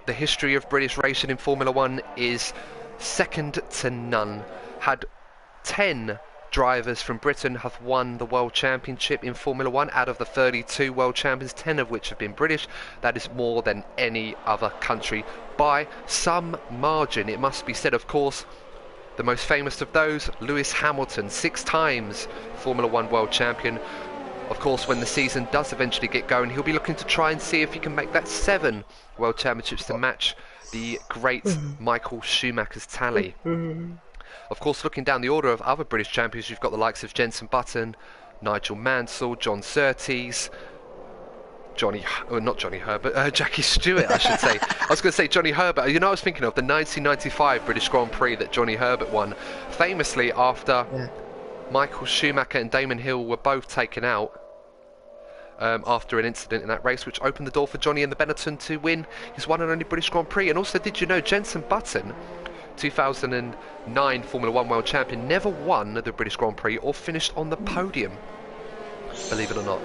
S1: the history of British racing in Formula One is second to none. Had 10 drivers from Britain have won the World Championship in Formula One out of the 32 World Champions, 10 of which have been British. That is more than any other country by some margin, it must be said. Of course, the most famous of those, Lewis Hamilton, 6 times Formula One World Champion. Of course, when the season does eventually get going, he'll be looking to try and see if he can make that 7 World Championships to match the great Michael Schumacher's tally. Of course, looking down the order of other British champions, you've got the likes of Jenson Button, Nigel Mansell, John Surtees, Jackie Stewart, I should say. I was going to say Johnny Herbert. You know, I was thinking of the 1995 British Grand Prix that Johnny Herbert won, famously after Michael Schumacher and Damon Hill were both taken out after an incident in that race, which opened the door for Johnny and the Benetton to win his one and only British Grand Prix. And also, did you know Jenson Button, 2009 Formula One World Champion, never won the British Grand Prix or finished on the podium, believe it or not.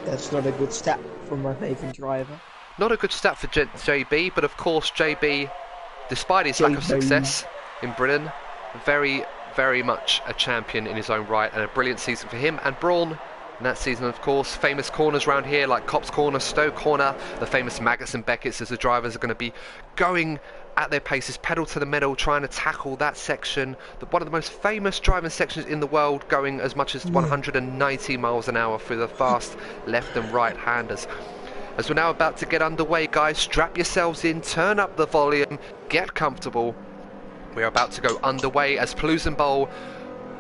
S2: That's not a good stat from my favourite driver.
S1: Not a good stat for JB, but of course JB, despite his lack of success in Britain, very, very much a champion in his own right, and a brilliant season for him. And Brawn, in that season, of course, famous corners around here like Copse Corner, Stowe Corner, the famous Maggots and Beckett's, as the drivers are going to be going at their paces, pedal to the metal, trying to tackle that section, one of the most famous driving sections in the world, going as much as 190 miles an hour through the fast left and right handers. As we're now about to get underway, guys, strap yourselves in, turn up the volume, get comfortable. We're about to go underway as Plusenbol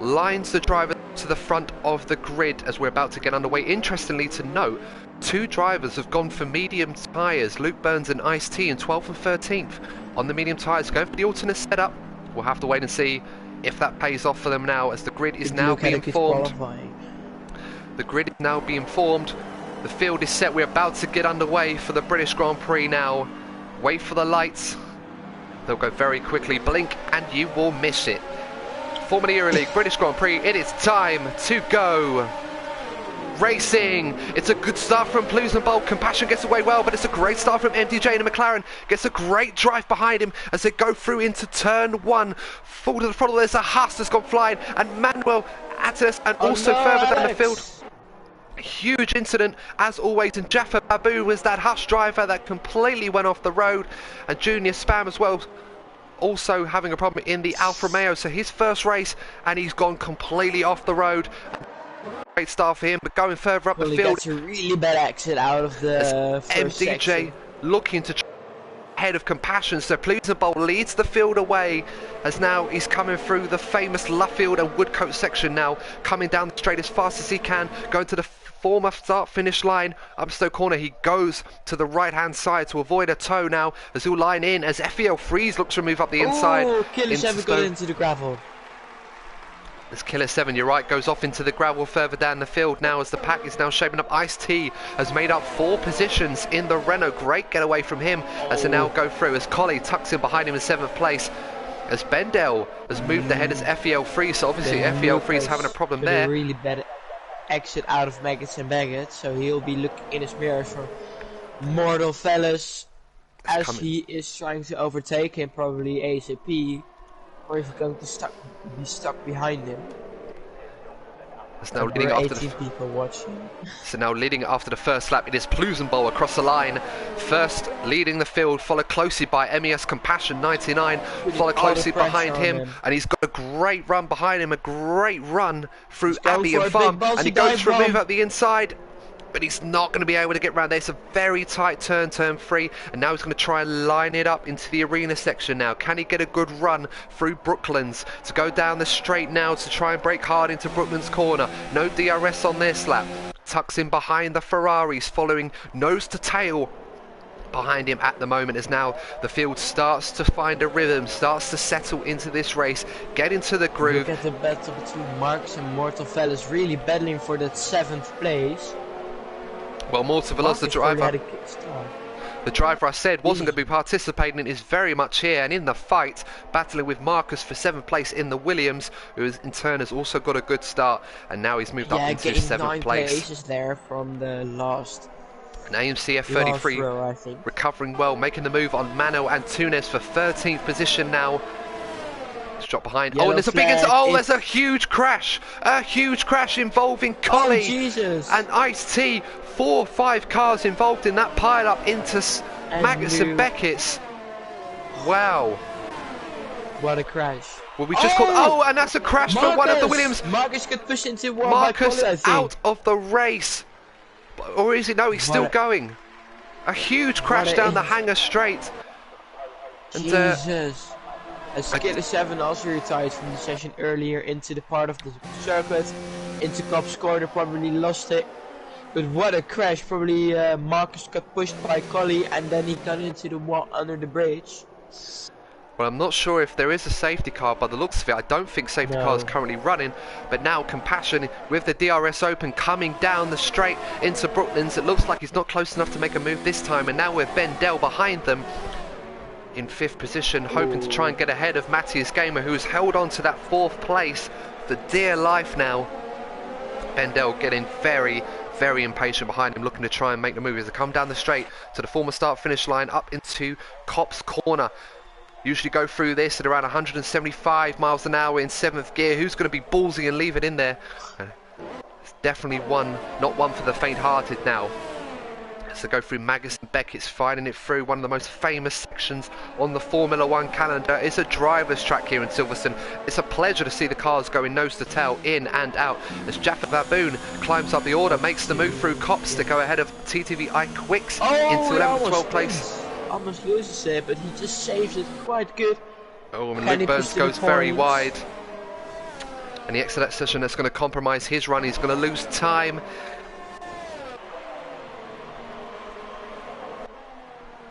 S1: lines the driver to the front of the grid as we're about to get underway. Interestingly to note, 2 drivers have gone for medium tyres, Luke Burns and Ice-T, in 12th and 13th on the medium tyres, going for the alternate setup. We'll have to wait and see if that pays off for them now, as the grid is now being formed. The grid is now being formed. The field is set. We're about to get underway for the British Grand Prix now. Wait for the lights. They'll go very quickly. Blink and you will miss it. Formula EuroLeague British Grand Prix. It is time to go. Racing. It's a good start from Plusenbol. Compassion gets away well, but it's a great start from MDJ, and McLaren gets a great drive behind him as they go through into turn 1. Full to the throttle. There's a Haas that's gone flying, and Manuel Attas, and also further down the field. Huge incident as always, and Jaffa Babu was that Haas driver that completely went off the road, and Junior Spam as well, also having a problem in the Alfa Romeo. So his first race and he's gone completely off the road. Great start for him, but going further up the field,
S2: that's a really bad exit out of the first
S1: MDJ
S2: section.
S1: looking to ahead of Compassion. So Plusenbol leads the field away as now he's coming through the famous Luffield and Woodcote section, now coming down the straight as fast as he can, going to the former start finish line up Stowe Corner. He goes to the right hand side to avoid a tow now as he'll line in as FEL Freeze looks to move up the inside.
S2: Oh, Killer 7 got into the gravel.
S1: As Killer 7, you're right, goes off into the gravel further down the field now as the pack is now shaping up. Ice-T has made up 4 positions in the Renault. Great getaway from him as they now go through as Collie tucks in behind him in 7th place. As Bendel has moved ahead as FEL Freeze, so obviously FEL Freeze having a problem there.
S2: A really bad exit out of Maggots and Beckett's, so he'll be looking in his mirrors for Mortal Fellas as he is trying to overtake him, probably ASAP, or is he going to be stuck behind him?
S1: It's now
S2: There
S1: leading
S2: were
S1: after
S2: 18 people watching.
S1: So now leading after the first lap, it is Plusenbowl across the line. First leading the field, followed closely by MES Compassion 99, followed
S2: all the
S1: closely
S2: pressure
S1: behind
S2: on
S1: him,
S2: him.
S1: and he's got a great run behind him, a great run through
S2: He's going
S1: Abbey
S2: for
S1: and
S2: a big
S1: Farm,
S2: ballsy
S1: and he goes
S2: dive
S1: for a move
S2: bomb.
S1: up the inside. But he's not going to be able to get round there. It's a very tight turn 3, and now he's going to try and line it up into the arena section now. Can he get a good run through Brooklands to go down the straight now to try and break hard into Brooklands corner? No DRS on this lap. Tucks in behind the Ferraris, following nose to tail behind him at the moment, as now the field starts to find a rhythm, starts to settle into this race, get into the groove.
S2: Look at the battle between Marcus and Mortal Fellas, really battling for that 7th place.
S1: Well, Mortal
S2: Marcus
S1: the
S2: already had
S1: driver,
S2: a kickstart.
S1: the driver I said wasn't going to be participating, is very much here and in the fight, battling with Marcus for 7th place in the Williams, who is, in turn has also got a good start, and now he's moved up into
S2: getting
S1: 7th
S2: 9
S1: place.
S2: places there from the last
S1: And AMCF 33
S2: row, I think.
S1: recovering well, making the move on Manuel Antunes for 13th position now. Drop behind.
S2: Yellow
S1: Oh, and there's a big.
S2: flag.
S1: There's a huge crash. A huge crash involving Collie
S2: Jesus.
S1: and Ice-T. 4 or 5 cars involved in that pile-up into
S2: And
S1: Magnussen
S2: New.
S1: Beckett's. Wow.
S2: What a crash.
S1: Well, we just called. Oh, and that's a crash for one of the
S2: Marcus!
S1: Williams.
S2: Marcus got pushed into one
S1: Marcus
S2: by Collie, I think.
S1: out of the race. Or is it? No, he's still
S2: What a-
S1: going. A huge crash
S2: What a-
S1: down the Hangar Straight. And
S2: Jesus. And Skiller 7 also retired from the session earlier into the part of the circuit. Into Cops corner, probably lost it. But what a crash. Probably Marcus got pushed by Collie and then he got into the wall under the bridge.
S1: well, I'm not sure if there is a safety car by the looks of it. I don't think safety car is currently running. But now Compassion with the DRS open coming down the straight into Brooklands. It looks like he's not close enough to make a move this time. And now with Ben Dell behind them in 5th position, hoping to try and get ahead of Matthias Gamer, who has held on to that 4th place for dear life now. Ben Dell getting very, very impatient behind him, looking to try and make the move as they come down the straight to the former start-finish line up into Cops Corner. Usually go through this at around 175 miles an hour in 7th gear. Who's going to be ballsy and leave it in there? It's definitely not one for the faint-hearted now. So go through Magnussen Beckett's, finding it through one of the most famous sections on the Formula One calendar. It's a driver's track here in Silverstone. It's a pleasure to see the cars going nose to tail, in and out, as Jaffa Baboon climbs up the order, makes the move through Cops to go ahead of TTV iQuicks into 11th, 12th place.
S2: Almost loses it, but he just saves it quite good.
S1: Oh, and
S2: Can he
S1: Luke
S2: push
S1: Burns
S2: to the
S1: goes very
S2: points?
S1: wide. And the exit session that's going to compromise his run. He's going to lose time.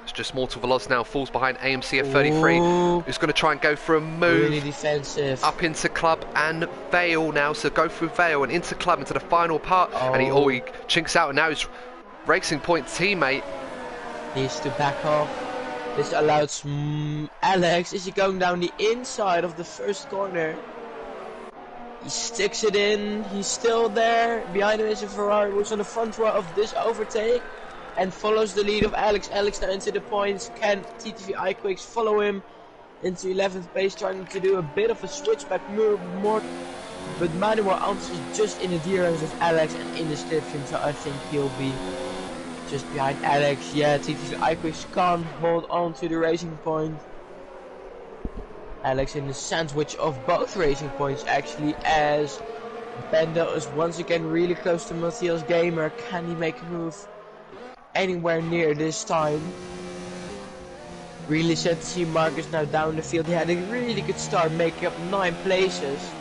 S1: It's just Mortal Veloz now falls behind AMC at 33.
S2: Ooh.
S1: Who's going to try and go for a move
S2: Really defensive.
S1: up into Club and Vale now. So go through Vale and into Club into the final part. And he chinks out, and now his Racing Point teammate
S2: Needs to back off. This allows Alex. Is he going down the inside of the first corner? He sticks it in. He's still there. Behind him is a Ferrari, who's on the front row of this overtake and follows the lead of Alex. Alex now into the points. Can TTV iQuicks follow him into 11th place, trying to do a bit of a switchback move more. But Manuel answers just in the DRS of Alex and in the slipstream, so I think he'll be just behind Alex. Yeah, TTV iQuicks can't hold on to the Racing Point. Alex in the sandwich of both Racing Points actually, as Bendel is once again really close to Matthias Gamer. Can he make a move anywhere near this time? Really sad to see Marcus now down the field. He had a really good start, making up 9 places.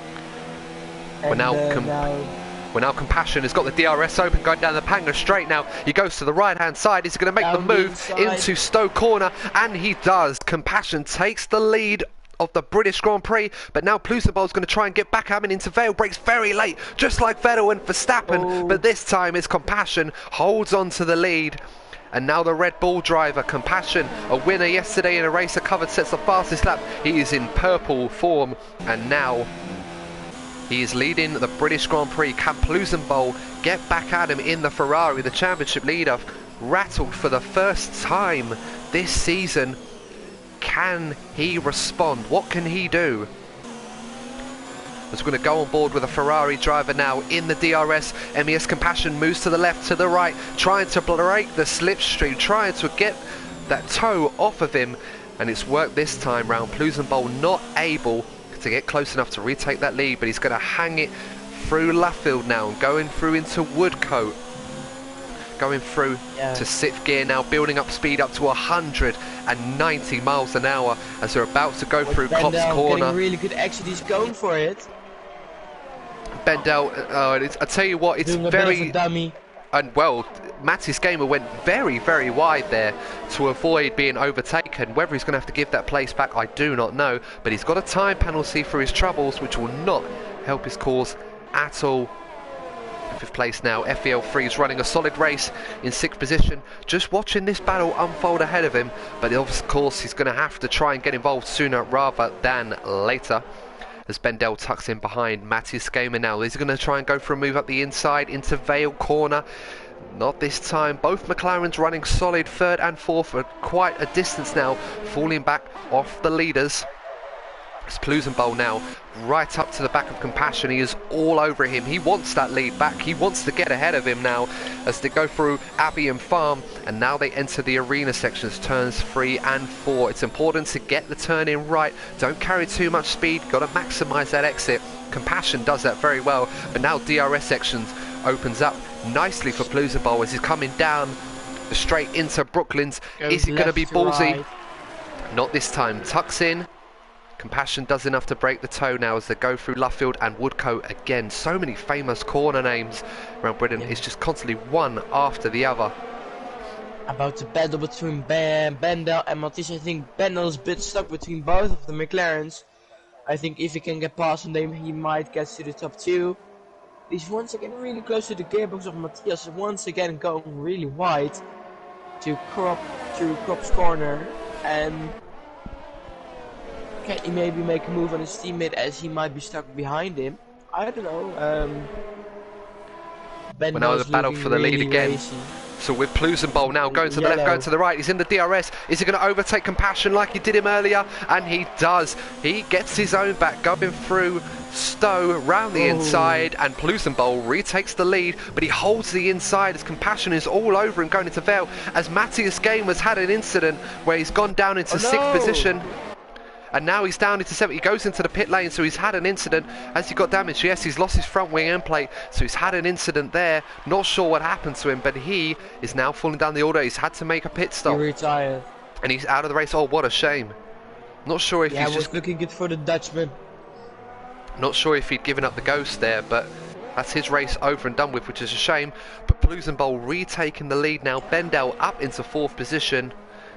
S2: And
S1: Well, now Compassion has got the DRS open, going down the Panga straight now. He goes to the right-hand side. He's going to make the move into Stowe Corner, and he does. Compassion takes the lead of the British Grand Prix, but now Plusenbowl's going to try and get back at him into Vale. Breaks very late, just like Vettel and Verstappen, but this time it's Compassion holds on to the lead. And now the Red Bull driver, Compassion, a winner yesterday in a race that covered sets the fastest lap. He is in purple form, and now he is leading the British Grand Prix. Can Plusenbowl get back at him in the Ferrari, the championship leader, rattled for the first time this season? Can he respond? What can he do? as we're going to go on board with a Ferrari driver now in the DRS. MES Compassion moves to the left, to the right, trying to break the slipstream, trying to get that toe off of him, and it's worked this time round. Plusenbowl not able to get close enough to retake that lead, but he's going to hang it through Luffield now, going through into Woodcote, going through to 6th gear now, building up speed up to 190 miles an hour as they're about to go through Copse Corner.
S2: Getting really good exit, he's going for it.
S1: Bendel, I tell you what, it's
S2: doing
S1: very...
S2: dummy.
S1: And well, Mattis Gamer went very, very wide there to avoid being overtaken. Whether he's going to have to give that place back, I do not know. But he's got a time penalty for his troubles, which will not help his cause at all. 5th place now. FEL3 is running a solid race in 6th position, just watching this battle unfold ahead of him. But of course, he's going to have to try and get involved sooner rather than later. As Bendel tucks in behind Mattis Gamer now. He's going to try and go for a move up the inside into Vale Corner. Not this time. Both McLarens running solid 3rd and 4th for quite a distance now, falling back off the leaders. It's Plusenbowl now right up to the back of Compassion. He is all over him. He wants that lead back. He wants to get ahead of him now as they go through Abbey and Farm, and now they enter the arena sections, turns 3 and 4. It's important to get the turn in right. Don't carry too much speed. Got to maximise that exit. Compassion does that very well, but now DRS sections opens up nicely for Plusenbowl as he's coming down the straight into Brooklands. Is he going to be ballsy? Not this time. Tucks in. Compassion does enough to break the toe now as they go through Luffield and Woodcote again. So many famous corner names around Britain. It's just constantly one after the other.
S2: About the battle between Bendel and Mattis. I think Bendel's a bit stuck between both of the McLarens. I think if he can get past them, he might get to the top 2. He's once again really close to the gearbox of Matthias. Once again going really wide to Copse Corner, and can he maybe make a move on his teammate as he might be stuck behind him? I don't know.
S1: When I was a battle for the lead again.
S2: Racy.
S1: So with Plusenbowl now going to the left, going to the right. He's in the DRS. Is he going to overtake Compassion like he did him earlier? And he does. He gets his own back, going through Stowe round the inside, and Plusenbowl retakes the lead, but he holds the inside as Compassion is all over him going into Vale, as Matthias Gamers had an incident where he's gone down into 6th position. And now he's down into 7th. He goes into the pit lane, so he's had an incident. Has he got damage? Yes, he's lost his front wing end plate, so he's had an incident there. Not sure what happened to him, but he is now falling down the order. He's had to make a pit stop.
S2: He retired.
S1: And he's out of the race. Oh, what a shame. Not sure if he's just
S2: looking good for the Dutchman.
S1: Not sure if he'd given up the ghost there, but that's his race over and done with, which is a shame. But Plusenbowl retaking the lead now. Bendel up into 4th position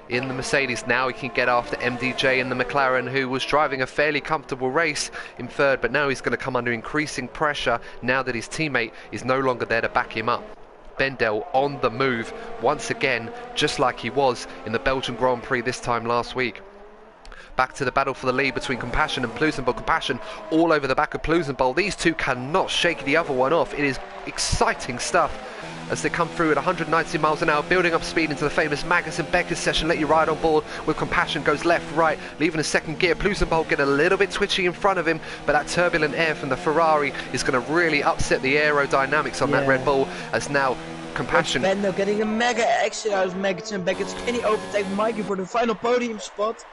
S1: in the Mercedes. Now he can get after MDJ and the McLaren, who was driving a fairly comfortable race in 3rd, but now he's going to come under increasing pressure now that his teammate is no longer there to back him up. Bendel on the move once again, just like he was in the Belgian Grand Prix this time last week. Back to the battle for the lead between Compassion and Plusenbowl. Compassion all over the back of Plusenbowl. These two cannot shake the other one off. It is exciting stuff as they come through at 190 miles an hour, building up speed into the famous Magnussen-Becker session. Let you ride on board with Compassion, goes left, right, leaving a 2nd gear. Plusenbowl get a little bit twitchy in front of him, but that turbulent air from the Ferrari is going to really upset the aerodynamics on that Red Bull, as now Compassion.
S2: Bendel getting a mega exit out of Magnussen-Becker. Can he overtake Mikey for the final podium spot?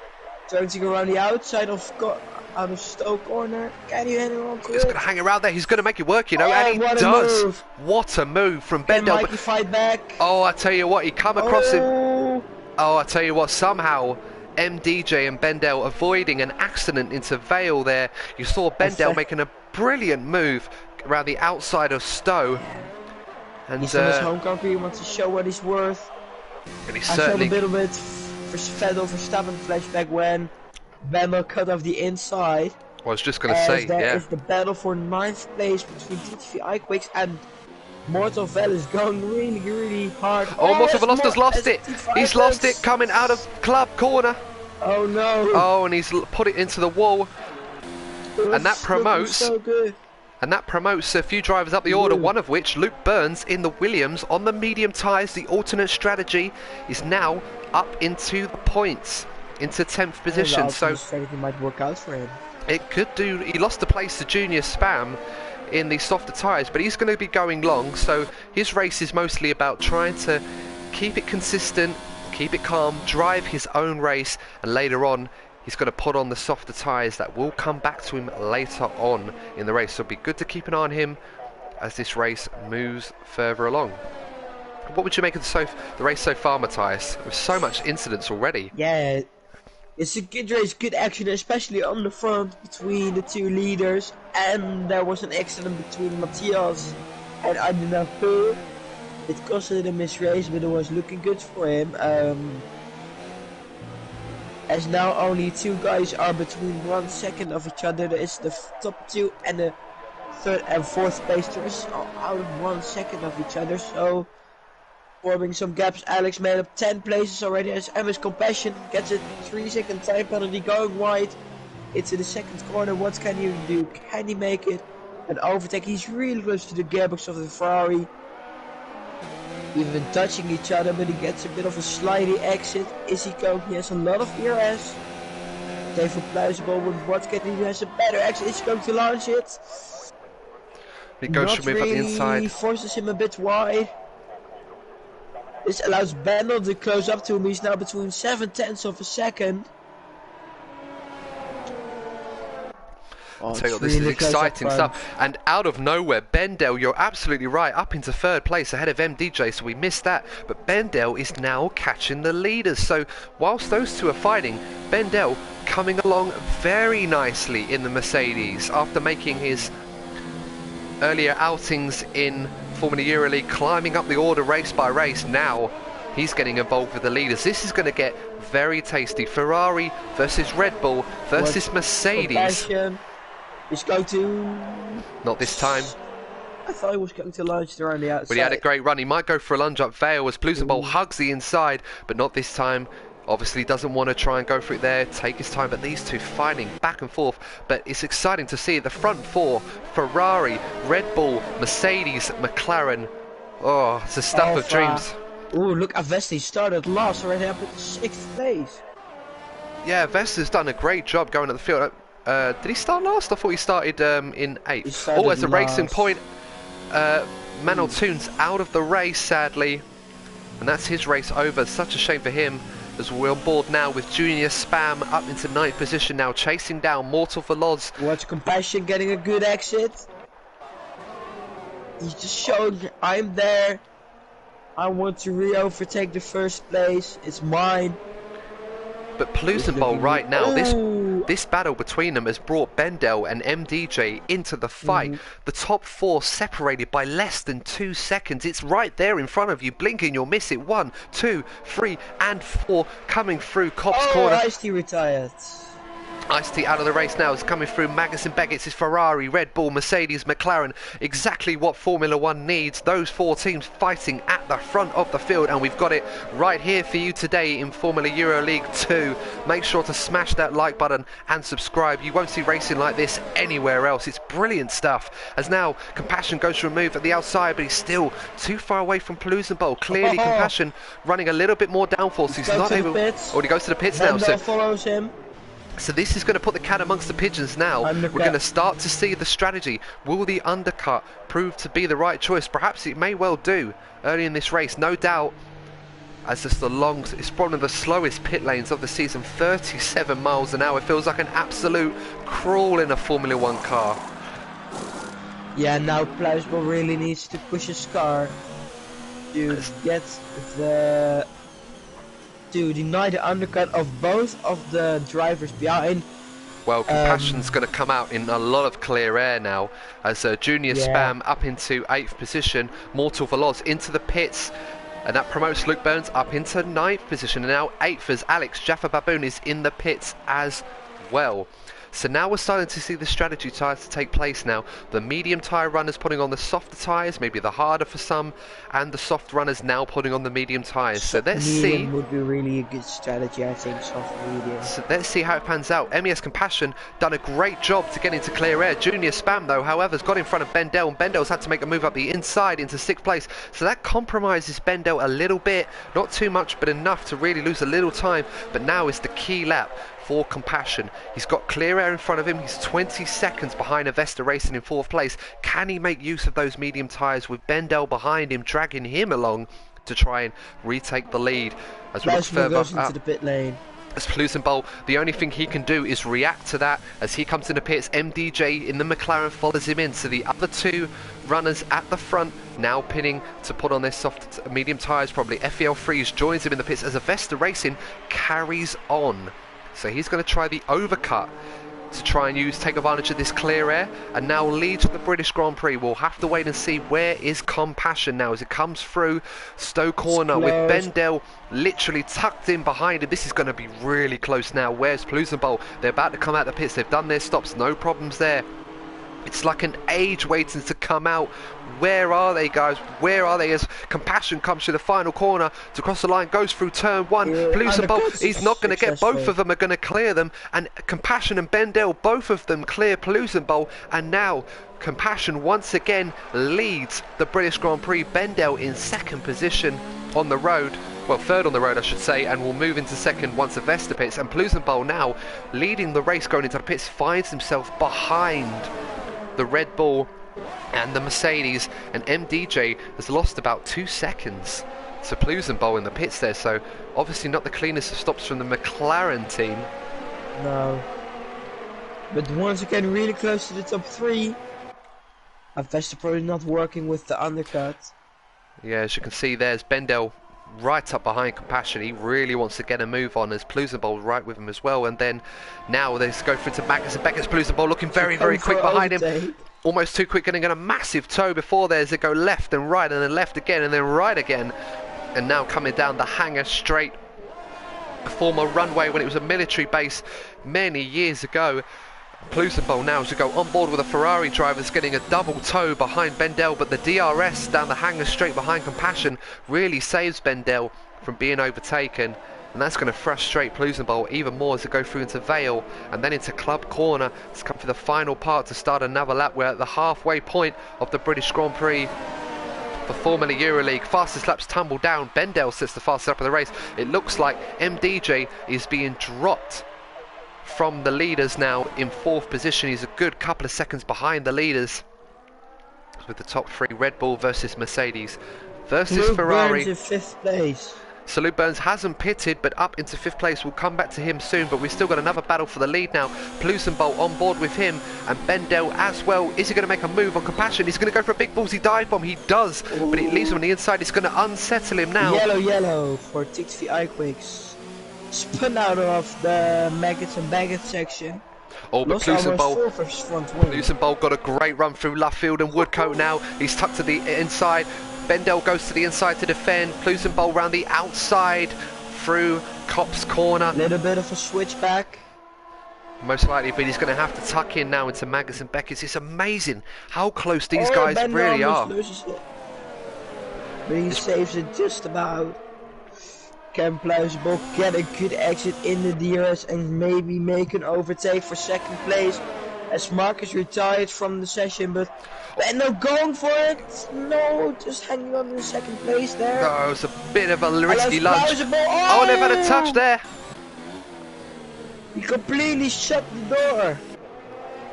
S2: Trying to go around the outside of Stowe Corner. Can you handle on?
S1: He's going to hang around there. He's going to make it work, you know, and he does. Move. What a move from Bendel.
S2: Can Mikey fight back?
S1: Oh, I tell you what, he come across him. Oh, I tell you what, somehow MDJ and Bendel avoiding an accident into Vale there. You saw Bendel making a brilliant move around the outside of Stowe. And
S2: he's in his home country. He wants to show what he's worth.
S1: And he's
S2: certainly a little bit for Vettel Verstappen flashback when Bendel cut off the inside.
S1: I was just going to say,
S2: there is the battle for 9th place between TTV Iquix and Mortal Vel is going really, really hard.
S1: Oh, Mortal Velosta's lost it. He's lost it coming out of Club Corner.
S2: Oh no.
S1: Oh, and he's put it into the wall. And that promotes.
S2: So good.
S1: And that promotes a few drivers up the order, one of which, Luke Burns, in the Williams, on the medium tyres. The alternate strategy is now up into the points, into 10th position.
S2: So strategy might work out for him.
S1: It could do. He lost the place to Junior Spam in the softer tyres, but he's going to be going long, so his race is mostly about trying to keep it consistent, keep it calm, drive his own race, and later on he's going to put on the softer tyres that will come back to him later on in the race. So it'll be good to keep an eye on him as this race moves further along. What would you make of the race so far, Matthias? With so much incidents already.
S2: Yeah, it's a good race, good action, especially on the front between the two leaders. And there was an accident between Matthias and Adinapu. It costed him his race, but it was looking good for him. As now only two guys are between 1 second of each other. There is the top two and the third and fourth placers are out of 1 second of each other. So forming some gaps. Alex made up 10 places already as MS Compassion gets a 3-second time penalty going wide into the second corner. What can he do? Can he make it? An overtake. He's really close to the gearbox of the Ferrari. Even touching each other, but he gets a bit of a slidey exit. Is he going? He has a lot of ERS. David Pluisable with what can he do? Has a better exit. Is he going to launch it?
S1: He goes
S2: Not
S1: to move
S2: really.
S1: up the inside.
S2: He forces him a bit wide. This allows Bendel to close up to him. He's now between 7/10 of a second. Oh,
S1: Tell you what, this is exciting stuff. And out of nowhere, Bendel, you're absolutely right, up into third place ahead of MDJ, so we missed that. But Bendel is now catching the leaders. So whilst those two are fighting, Bendel coming along very nicely in the Mercedes after making his earlier outings in Formula Euroleague, climbing up the order race by race. Now he's getting involved with the leaders. This is going to get very tasty. Ferrari versus Red Bull versus Mercedes.
S2: He's going to...
S1: Not this time.
S2: I thought he was going to lunge around the outside.
S1: But he had a great run. He might go for a lunge up Vale as Plusenbol hugs the inside, but not this time. Obviously doesn't want to try and go for it there, take his time, but these two fighting back and forth. But it's exciting to see the front four: Ferrari, Red Bull, Mercedes, McLaren. Oh, it's the stuff of dreams.
S2: Oh, look, Avesti started last, already up at the 6th place.
S1: Yeah, Vesta's done a great job going at the field. Did he start last? I thought he started in 8th. Oh, as a racing point, Manuel Toons out of the race, sadly. And that's his race over. Such a shame for him. As we're on board now with Junior Spam up into 9th position now, chasing down Mortal Veloz.
S2: Watch Compassion getting a good exit. He's just showing, I'm there. I want to re-overtake the first place. It's mine.
S1: But Plusenbol right now, this battle between them has brought Bendel and MDJ into the fight. The top four separated by less than 2 seconds. It's right there in front of you. Blinking, you'll miss it. 1, 2, 3, and 4 coming through Cop's corner.
S2: Ice-T retired.
S1: Ice-T out of the race now. Is coming through. Magnussen, Begets, his Ferrari, Red Bull, Mercedes, McLaren. Exactly what Formula One needs. Those four teams fighting at the front of the field, and we've got it right here for you today in Formula Euroleague 2. Make sure to smash that like button and subscribe. You won't see racing like this anywhere else. It's brilliant stuff. As now Compassion goes to a move at the outside, but he's still too far away from Plusenbol. Clearly Compassion running a little bit more downforce. He's not able. Oh, he goes to the pits now. So
S2: follows him.
S1: So this is going to put the cat amongst the pigeons now. We're going to start to see the strategy. Will the undercut prove to be the right choice? Perhaps it may well do early in this race, no doubt. As it's probably the slowest pit lanes of the season, 37 miles an hour. It feels like an absolute crawl in a Formula One car.
S2: Yeah, now Pluisbol really needs to push his car to get the... to deny the undercut of both of the drivers behind.
S1: Well, Compassion's going to come out in a lot of clear air now as Junior Spam up into 8th position, Mortal Veloz into the pits, and that promotes Luke Burns up into 9th position, and now 8th as Alex Jaffa Baboon is in the pits as well. So now we're starting to see the strategy tyres to take place now. The medium tyre runners putting on the softer tyres, maybe the harder for some, and the soft runners now putting on the medium tyres. So let's see.
S2: Medium would be really a good strategy, I think, soft medium.
S1: So let's see how it pans out. MES Compassion done a great job to get into clear air. Junior Spam, though, however, has got in front of Bendel, and Bendel's had to make a move up the inside into 6th place. So that compromises Bendel a little bit. Not too much, but enough to really lose a little time. But now is the key lap for Compassion. He's got clear air in front of him. He's 20 seconds behind Avesta Racing in 4th place. Can he make use of those medium tyres with Bendel behind him, dragging him along to try and retake the lead as we look further
S2: goes
S1: up?
S2: into the pit lane.
S1: As Ploossenbol, the only thing he can do is react to that as he comes in the pits. MDJ in the McLaren follows him in, so the other two runners at the front now pinning to put on their soft medium tyres probably. FEL Freeze joins him in the pits as Avesta Racing carries on, so he's going to try the overcut to try and take advantage of this clear air and now leads the British Grand Prix. We'll have to wait and see where is Compassion now as it comes through Stowe Corner with Bendel literally tucked in behind him. This is going to be really close now. Where's Ploossenbol? They're about to come out the pits. They've done their stops, no problems there. It's like an age waiting to come out. Where are they, guys? Where are they as Compassion comes through the final corner to cross the line, goes through turn 1. Ploossenbol, he's not going to get, both of them are going to clear them, and Compassion and Bendel, both of them clear Ploossenbol, and now Compassion once again leads the British Grand Prix. Bendel in 2nd position on the road. Well, 3rd on the road, I should say, and will move into 2nd once Avesta pits. And Ploossenbol now leading the race going into the pits, finds himself behind the Red Bull and the Mercedes, and MDJ has lost about 2 seconds to Ploossenbol in the pits there, so obviously not the cleanest of stops from the McLaren team.
S2: No. But once again, really close to the top 3. Avesta probably not working with the undercut.
S1: Yeah, as you can see, there's Bendel right up behind Compassion. He really wants to get a move on as Ploossenbol right with him as well. And then now they go through to Magnussen. Beckett's Ploossenbol looking very, very quick behind him. Almost too quick, getting a massive toe before there as they go left and right and then left again and then right again. And now coming down the hangar straight, a former runway when it was a military base many years ago. Ploossenbol now to go on board with the Ferrari drivers, getting a double toe behind Bendel, but the DRS down the hangar straight behind Compassion really saves Bendel from being overtaken, and that's going to frustrate Ploossenbol even more as they go through into Vale and then into Club Corner to come for the final part to start another lap. We're at the halfway point of the British Grand Prix for Formula Euroleague. Fastest laps tumble down. Bendel sits the fastest lap of the race. It looks like MDJ is being dropped from the leaders now in 4th position. He's a good couple of seconds behind the leaders with the top 3, Red Bull versus Mercedes versus
S2: Luke
S1: Ferrari.
S2: Burns in 5th place.
S1: So Luke Burns hasn't pitted, but up into 5th place. We'll come back to him soon, but we've still got another battle for the lead now. Ploossenbol on board with him and Bendel as well. Is he going to make a move on Compassion? He's going to go for a big ballsy dive bomb. He does, but it leaves him on the inside. It's going to unsettle him now.
S2: Yellow for Tixi Iquix. Spun out of the Maggots and Baggett section.
S1: Oh, but
S2: Ploossenbol
S1: got a great run through Luffield and Woodcote now. He's tucked to the inside. Bendel goes to the inside to defend. Ploossenbol round the outside through Copse Corner.
S2: Little bit of a switchback.
S1: Most likely, but he's going to have to tuck in now into Magnussen Beckett. It's amazing how close these guys
S2: Bendel
S1: really are.
S2: But he saves it just about. Can Ploossenbol get a good exit in the DRS and maybe make an overtake for 2nd place as Marcus retired from the session, but Bendel going for it. No, just hanging on to the 2nd place there.
S1: Oh, it's a bit of a risky lunge. Oh, they've had a touch there.
S2: He completely shut the door.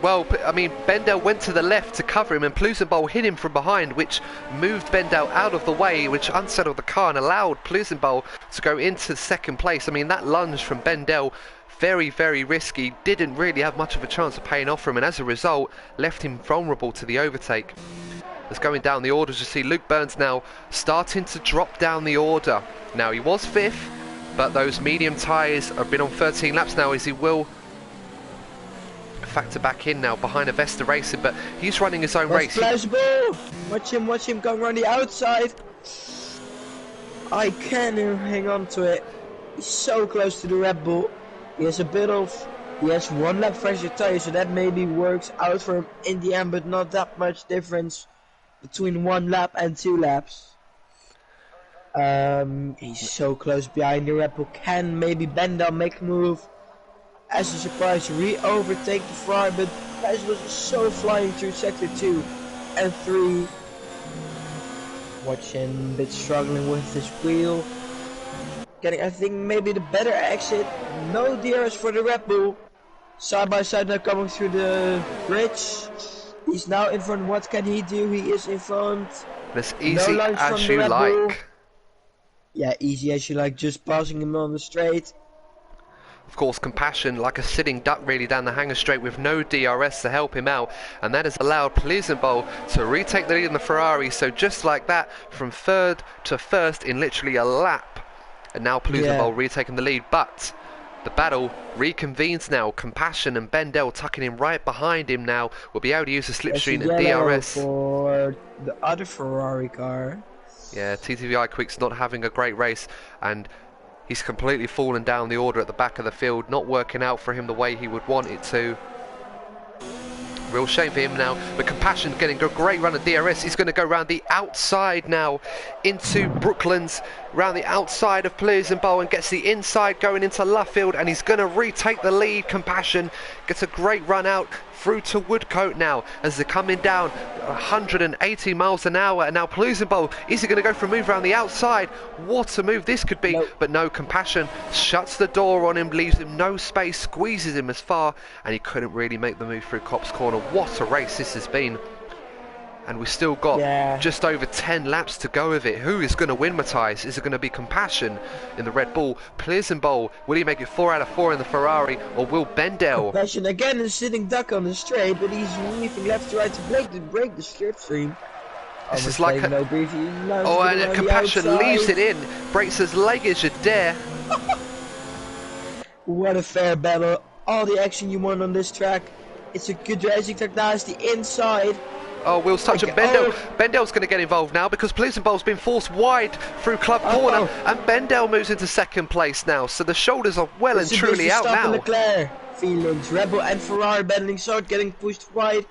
S1: Well, I mean, Bendel went to the left to cover him and Ploossenbol hit him from behind, which moved Bendel out of the way, which unsettled the car and allowed Ploossenbol to go into 2nd place. I mean, that lunge from Bendel, very, very risky, didn't really have much of a chance of paying off for him, and as a result, left him vulnerable to the overtake. As going down the orders, you see Luke Burns now starting to drop down the order. Now, he was 5th, but those medium tyres have been on 13 laps now, as he will factor back in now behind Avesta Racing, but he's running his own race.
S2: Watch him going around the outside. I can't hang on to it. He's so close to the Red Bull. He has 1 lap fresher tire, so that maybe works out for him in the end, but not that much difference between 1 lap and 2 laps. He's so close behind the Red Bull. Can maybe Bendel make a move? As a surprise, re-overtake the Ferrari, but Pez was so flying through sector 2 and 3. Watch him a bit struggling with his wheel. getting, I think, maybe the better exit. No DRS for the Red Bull. Side by side now coming through the bridge. He's now in front. What can he do? He is in front.
S1: As easy as you like.
S2: Yeah, easy as you like, just passing him on the straight.
S1: Of course, Compassion like a sitting duck really down the hangar straight with no DRS to help him out, and that has allowed Pleasantville to retake the lead in the Ferrari. So just like that, from third to first in literally a lap, and now Pleasantville retaking the lead. But the battle reconvenes now. Compassion and Bendel tucking him right behind him now. Will be able to use the slipstream and DRS
S2: for the other Ferrari car.
S1: Yeah, TTVI Quick's not having a great race, and he's completely fallen down the order at the back of the field, not working out for him the way he would want it to. Real shame for him now, but Compassion getting a great run at DRS. He's going to go around the outside now into Brooklands, round the outside of Pleasantville, and gets the inside going into Luffield, and he's going to retake the lead. Compassion gets a great run out through to Woodcote now as they're coming down 180 miles an hour, and now Pleasantville, is he going to go for a move around the outside? What a move this could be. Nope. But no, Compassion shuts the door on him, leaves him no space, squeezes him as far, and he couldn't really make the move through Copse Corner. What a race this has been. And we've still got just over 10 laps to go of it. Who is going to win, Matthias? Is it going to be Compassion in the Red Bull? Pleasantville, will he make it 4 out of 4 in the Ferrari, or will Bendel?
S2: Compassion again is sitting duck on the straight, but he's leaving left to right to break the slipstream.
S1: This is like a... Oh, and Compassion leaves it in, breaks as leg as you dare.
S2: What a fair battle. All the action you want on this track. It's a good racing track. Now it's the inside.
S1: Oh, Will's touching Bendel. Bendel's going to get involved now because Pleasantville's been forced wide through Club Corner, and Bendel moves into second place now. So the shoulders are well and truly out now.
S2: Leclerc, Felix, Rebel and Ferrari bending short, getting pushed wide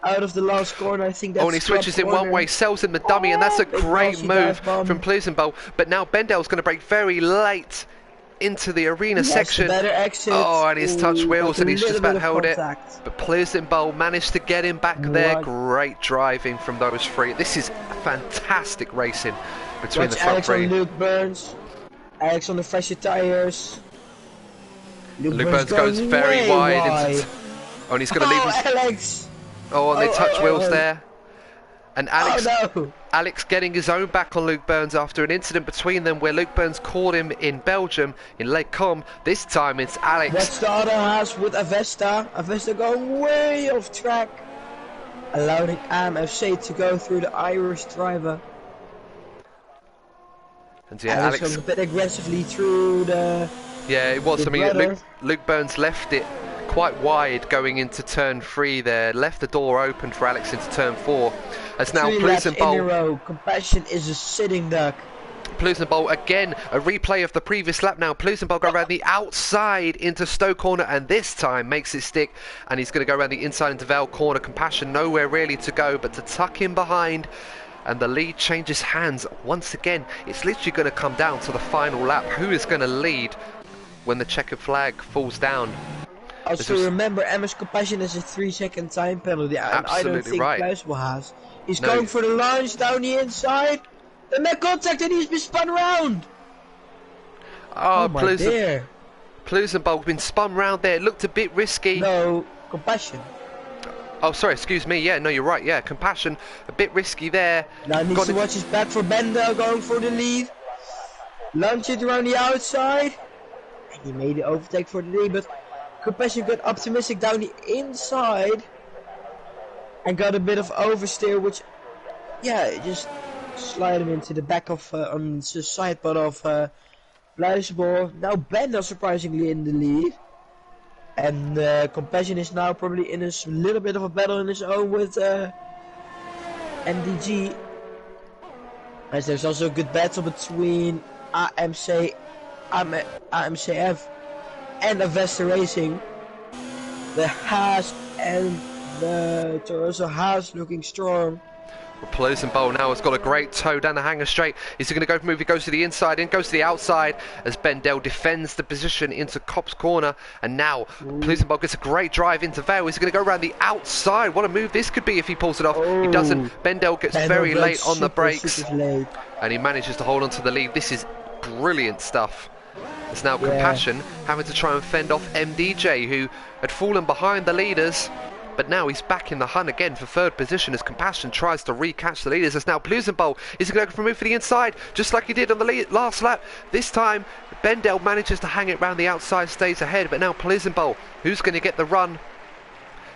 S2: out of the last corner. I think that's
S1: and he switches in one way, sells him the dummy, and that's a great move from Pleasantville. But now Bendel's going to brake very late into the arena section. Oh, and he's touched wheels and he's just about held it. But Pleasantville managed to get him back there. Great driving from those three. This is fantastic racing between the front three.
S2: Luke Burns. Alex on the fresher tires.
S1: Luke Burns goes very wide. Into... Oh, and he's going to leave his...
S2: Alex!
S1: Oh, and they touch wheels there. And Alex getting his own back on Luke Burns after an incident between them where Luke Burns caught him in Belgium, in Lake Com. This time it's Alex.
S2: What's the other house with Avesta? Avesta going way off track, allowing AMFC to go through the Irish driver.
S1: And yeah, Alex
S2: going a bit aggressively through the...
S1: Yeah, it was. I mean, Luke Burns left it quite wide going into turn 3 there, left the door open for Alex into turn 4. As now Pleasantville,
S2: Compassion is a sitting duck.
S1: Pleasantville again, a replay of the previous lap now. Pleasantville go around the outside into Stowe Corner, and this time makes it stick, and he's going to go around the inside into Vale Corner. Compassion nowhere really to go but to tuck him behind, and the lead changes hands once again. It's literally going to come down to the final lap. Who is going to lead when the checkered flag falls down?
S2: Also remember, MS Compassion has a 3-second time penalty, and I don't think Pleasantville has. He's going for the launch down the inside. The net contact, and he's been spun around.
S1: Oh my dear. Pleasantville been spun round there. It looked a bit risky.
S2: No, Compassion.
S1: Oh, sorry, excuse me. Yeah, no, you're right. Yeah, Compassion, a bit risky there.
S2: Now he needs to watch his back for Bender going for the lead. Launch it around the outside. And he made the overtake for the lead, but Compassion got optimistic down the inside and got a bit of oversteer, which, yeah, just slide him into the back of on the side part of Pleasantville. Now Bender surprisingly in the lead, and Compassion is now probably in a little bit of a battle in his own with NDG. As there's also a good battle between AMCF and Avesta Racing. The Haas and the Torosso Haas looking strong.
S1: Well, Pleasantville now has got a great toe down the hangar straight. Is he going to go for a move? He goes to the inside, in goes to the outside as Bendel defends the position into Copse Corner. And now Pleasantville gets a great drive into Vale. Is he going to go around the outside? What a move this could be if he pulls it off. He doesn't. Bendel gets very late on the brakes, and he manages to hold on to the lead. This is brilliant stuff It's now Compassion having to try and fend off MDJ, who had fallen behind the leaders. But now he's back in the hunt again for third position as Compassion tries to recatch the leaders. It's now Plusenbowl. Is he going to go for a move for the inside, just like he did on the last lap? This time, Bendel manages to hang it round the outside, stays ahead. But now Plusenbowl, who's going to get the run?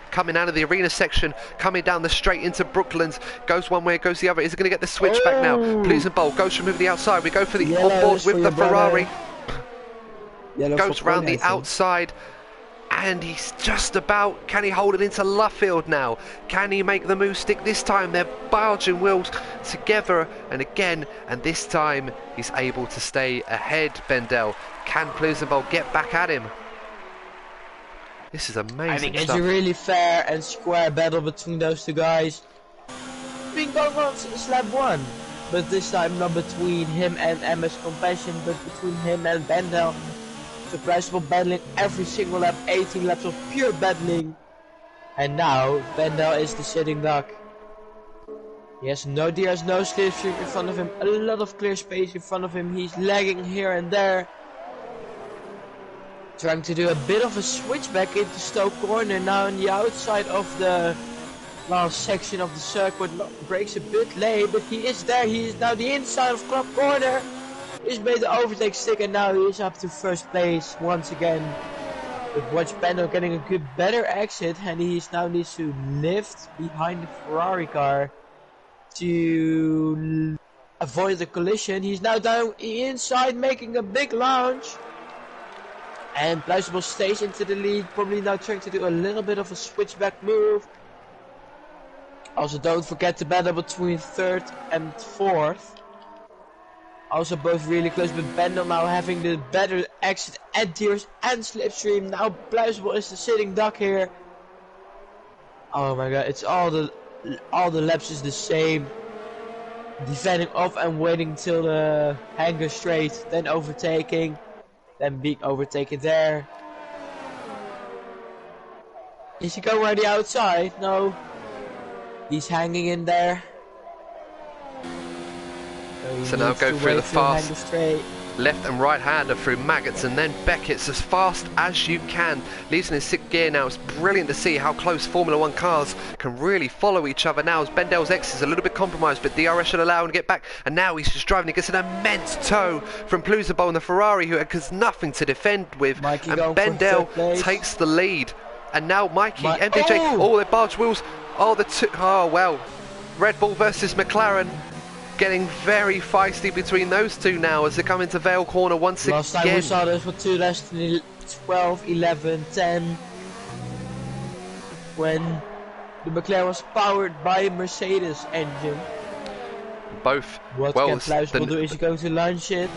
S1: Coming out of the arena section, coming down the straight into Brooklands, goes one way, goes the other. Is he going to get the switch back now? Plusenbowl goes for a move to the outside. We go for the onboard with the Ferrari. Goes round the outside. And he's just about, can he hold it into Luffield now? Can he make the move stick this time? They're barging wheels together and again, and this time he's able to stay ahead, Bendel. Can Plusenbowl get back at him? This is amazing
S2: I think it's
S1: stuff.
S2: a really fair and square battle between those two guys. It's been going on since lap 1, but this time not between him and MS Compassion, but between him and Bendel. So Plusenbowl battling every single lap, 18 laps of pure battling. And now Bendel is the sitting duck. He has no DRS, no slipstream in front of him, a lot of clear space in front of him. He's lagging here and there. Trying to do a bit of a switchback into Stoke Corner now on the outside of the last section of the circuit. Breaks a bit late, but he is there. He is now the inside of Club Corner. He's made the overtake stick and now he is up to first place once again. But watch Bendel getting a good, better exit, and he now needs to lift behind the Ferrari car to avoid the collision. He's now down inside, making a big launch. And Plusenbowl stays into the lead, probably now trying to do a little bit of a switchback move. Also, don't forget the battle between third and fourth. Also both really close, but Bendel now having the better exit at DRS and slipstream. Now Plusenbowl is the sitting duck here. Oh my god, it's all the laps is the same. Defending off and waiting till the hanger straight, then overtaking, then being overtaken there. Is he going around the outside? No. He's hanging in there.
S1: So now go through the fast left and right hander through Maggots and then Beckett's as fast as you can. Leads in his 6th gear now. It's brilliant to see how close Formula 1 cars can really follow each other now as Bendel's X is a little bit compromised, but DRS should allow him to get back. And now he's just driving. He gets an immense tow from Plusenbowl and the Ferrari, who has nothing to defend with.
S2: Mikey
S1: and Bendel takes the lead. And now Mikey, MDJ, oh, their barge wheels. Oh, well. Red Bull versus McLaren. Getting very feisty between those two now as they come into Vale Corner once again.
S2: Last time we saw this for 2012, 11, 10. When the McLaren was powered by a Mercedes engine.
S1: Both.
S2: What can Plusenbowl do? Is he going to launch it?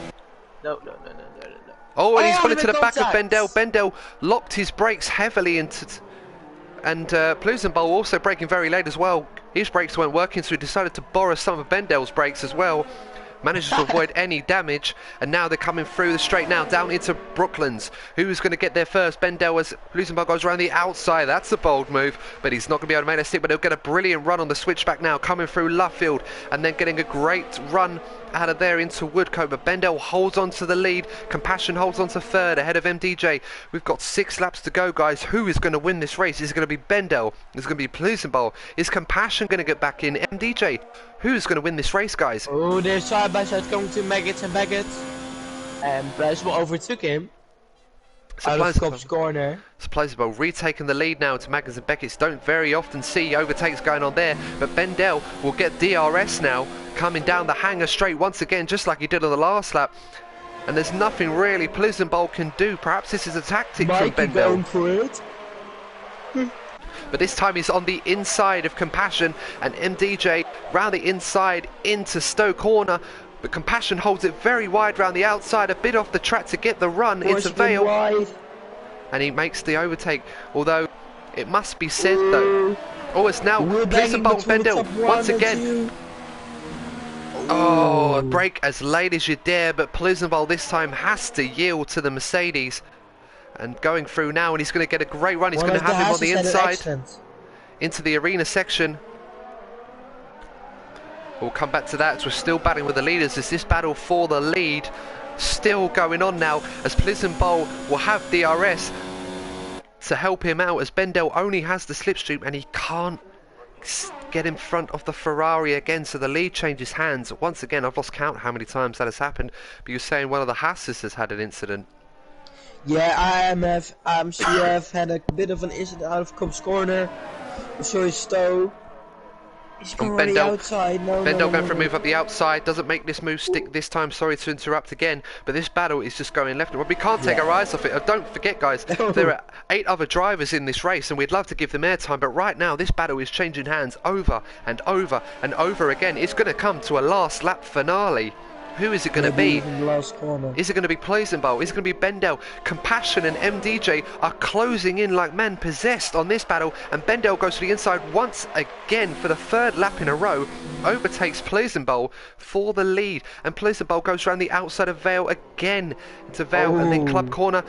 S2: No.
S1: Oh, and he's gone into the back of Bendel. Bendel locked his brakes heavily into... And Plusenbowl also braking very late as well. His brakes weren't working, so he decided to borrow some of Bendel's brakes as well. Manages to avoid any damage, and now they're coming through the straight now, down into Brooklands. Who's going to get there first? Bendel as Plusenbowl goes around the outside. That's a bold move, but he's not going to be able to make that stick, but he'll get a brilliant run on the switchback now, coming through Luffield, and then getting a great run out of there into Woodcote, but Bendel holds on to the lead. Compassion holds on to third ahead of MDJ. We've got 6 laps to go, guys. Who is going to win this race? Is it going to be Bendel? Is it going to be Plusenbowl? Is Compassion going to get back in? MDJ? Who's going to win this race, guys?
S2: Oh, they're side by side going to Maggots and Beckett. And Plusenbowl overtook him. Out of Cobb's corner.
S1: Plusenbowl retaking the lead now to Maggots and Beckett. Don't very often see overtakes going on there, but Bendel will get DRS now, coming down the hanger straight once again, just like he did on the last lap. And there's nothing really Plusenbowl can do. Perhaps this is a tactic from Bendel.
S2: Going for it.
S1: But this time he's on the inside of Compassion, and MDJ round the inside into Stoke Corner. But Compassion holds it very wide round the outside, a bit off the track to get the run into Vale. And he makes the overtake, although it must be said though. Oh, it's now Plusenbowl Bendel once again. Oh, a break as late as you dare, but Plusenbowl this time has to yield to the Mercedes. And going through now, and he's going to get a great run. He's going to have him on the inside into the arena section. We'll come back to that. We're still battling with the leaders. Is this battle for the lead? still going on now as Plizenbol will have DRS to help him out, as Bendel only has the slipstream and he can't get in front of the Ferrari again, so the lead changes hands. Once again, I've lost count how many times that has happened, but you're saying one of the Haas's has had an incident.
S2: Yeah, she have had a bit of an incident out of Cobb's corner. Sorry, Stowe. He's going on the outside.
S1: Bendel going for a move up the outside, doesn't make this move stick this time. Sorry to interrupt again, but this battle is just going left. We can't take our eyes off it. Don't forget, guys, there are 8 other drivers in this race, and we'd love to give them airtime, but right now this battle is changing hands over and over and over again. It's going to come to a last lap finale. Who is it going to be? Is it going to be Plizenbol? Is it going to be Bendel? Compassion and MDJ are closing in like men possessed on this battle, and Bendel goes to the inside once again for the 3rd lap in a row, overtakes Plizenbol for the lead, and Plizenbol goes around the outside of Vale again into Vale and then Club Corner.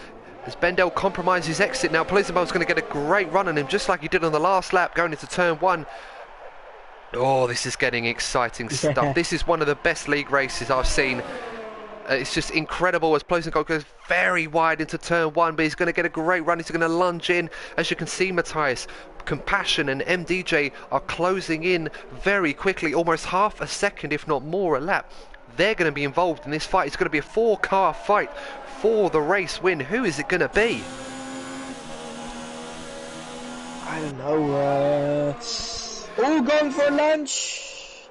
S1: As Bendel compromises exit now, Plizenbol's going to get a great run on him just like he did on the last lap going into turn 1. Oh, this is getting exciting stuff. This is one of the best league races I've seen. It's just incredible as Plizenbol goes very wide into turn 1, but he's going to get a great run. He's going to lunge in. As you can see, Matthias, Compassion and MDJ are closing in very quickly, almost half a second, if not more, a lap. They're going to be involved in this fight. It's going to be a 4-car fight for the race win. Who is it going to be?
S2: I don't know. Oh, going for lunch.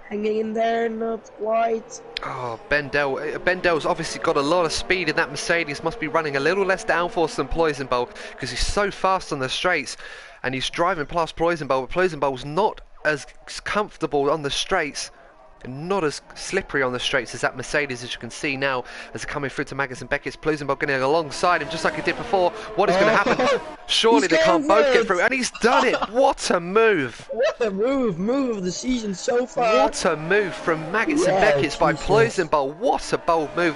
S2: Hanging in there, not quite.
S1: Oh, Bendel's obviously got a lot of speed in that Mercedes. Must be running a little less downforce than Plizenbol because he's so fast on the straights, and he's driving past Plizenbol, but Plizenbol's not as comfortable on the straights and not as slippery on the straights as that Mercedes, as you can see now as they're coming through to Magnussen Beckett's. Plizenbol getting alongside him just like he did before. What is going to happen? Surely they can't both get through, and he's done it. What a move!
S2: What a move of the season so far.
S1: What a move from Magnussen Beckett's by Plizenbol. What a bold move.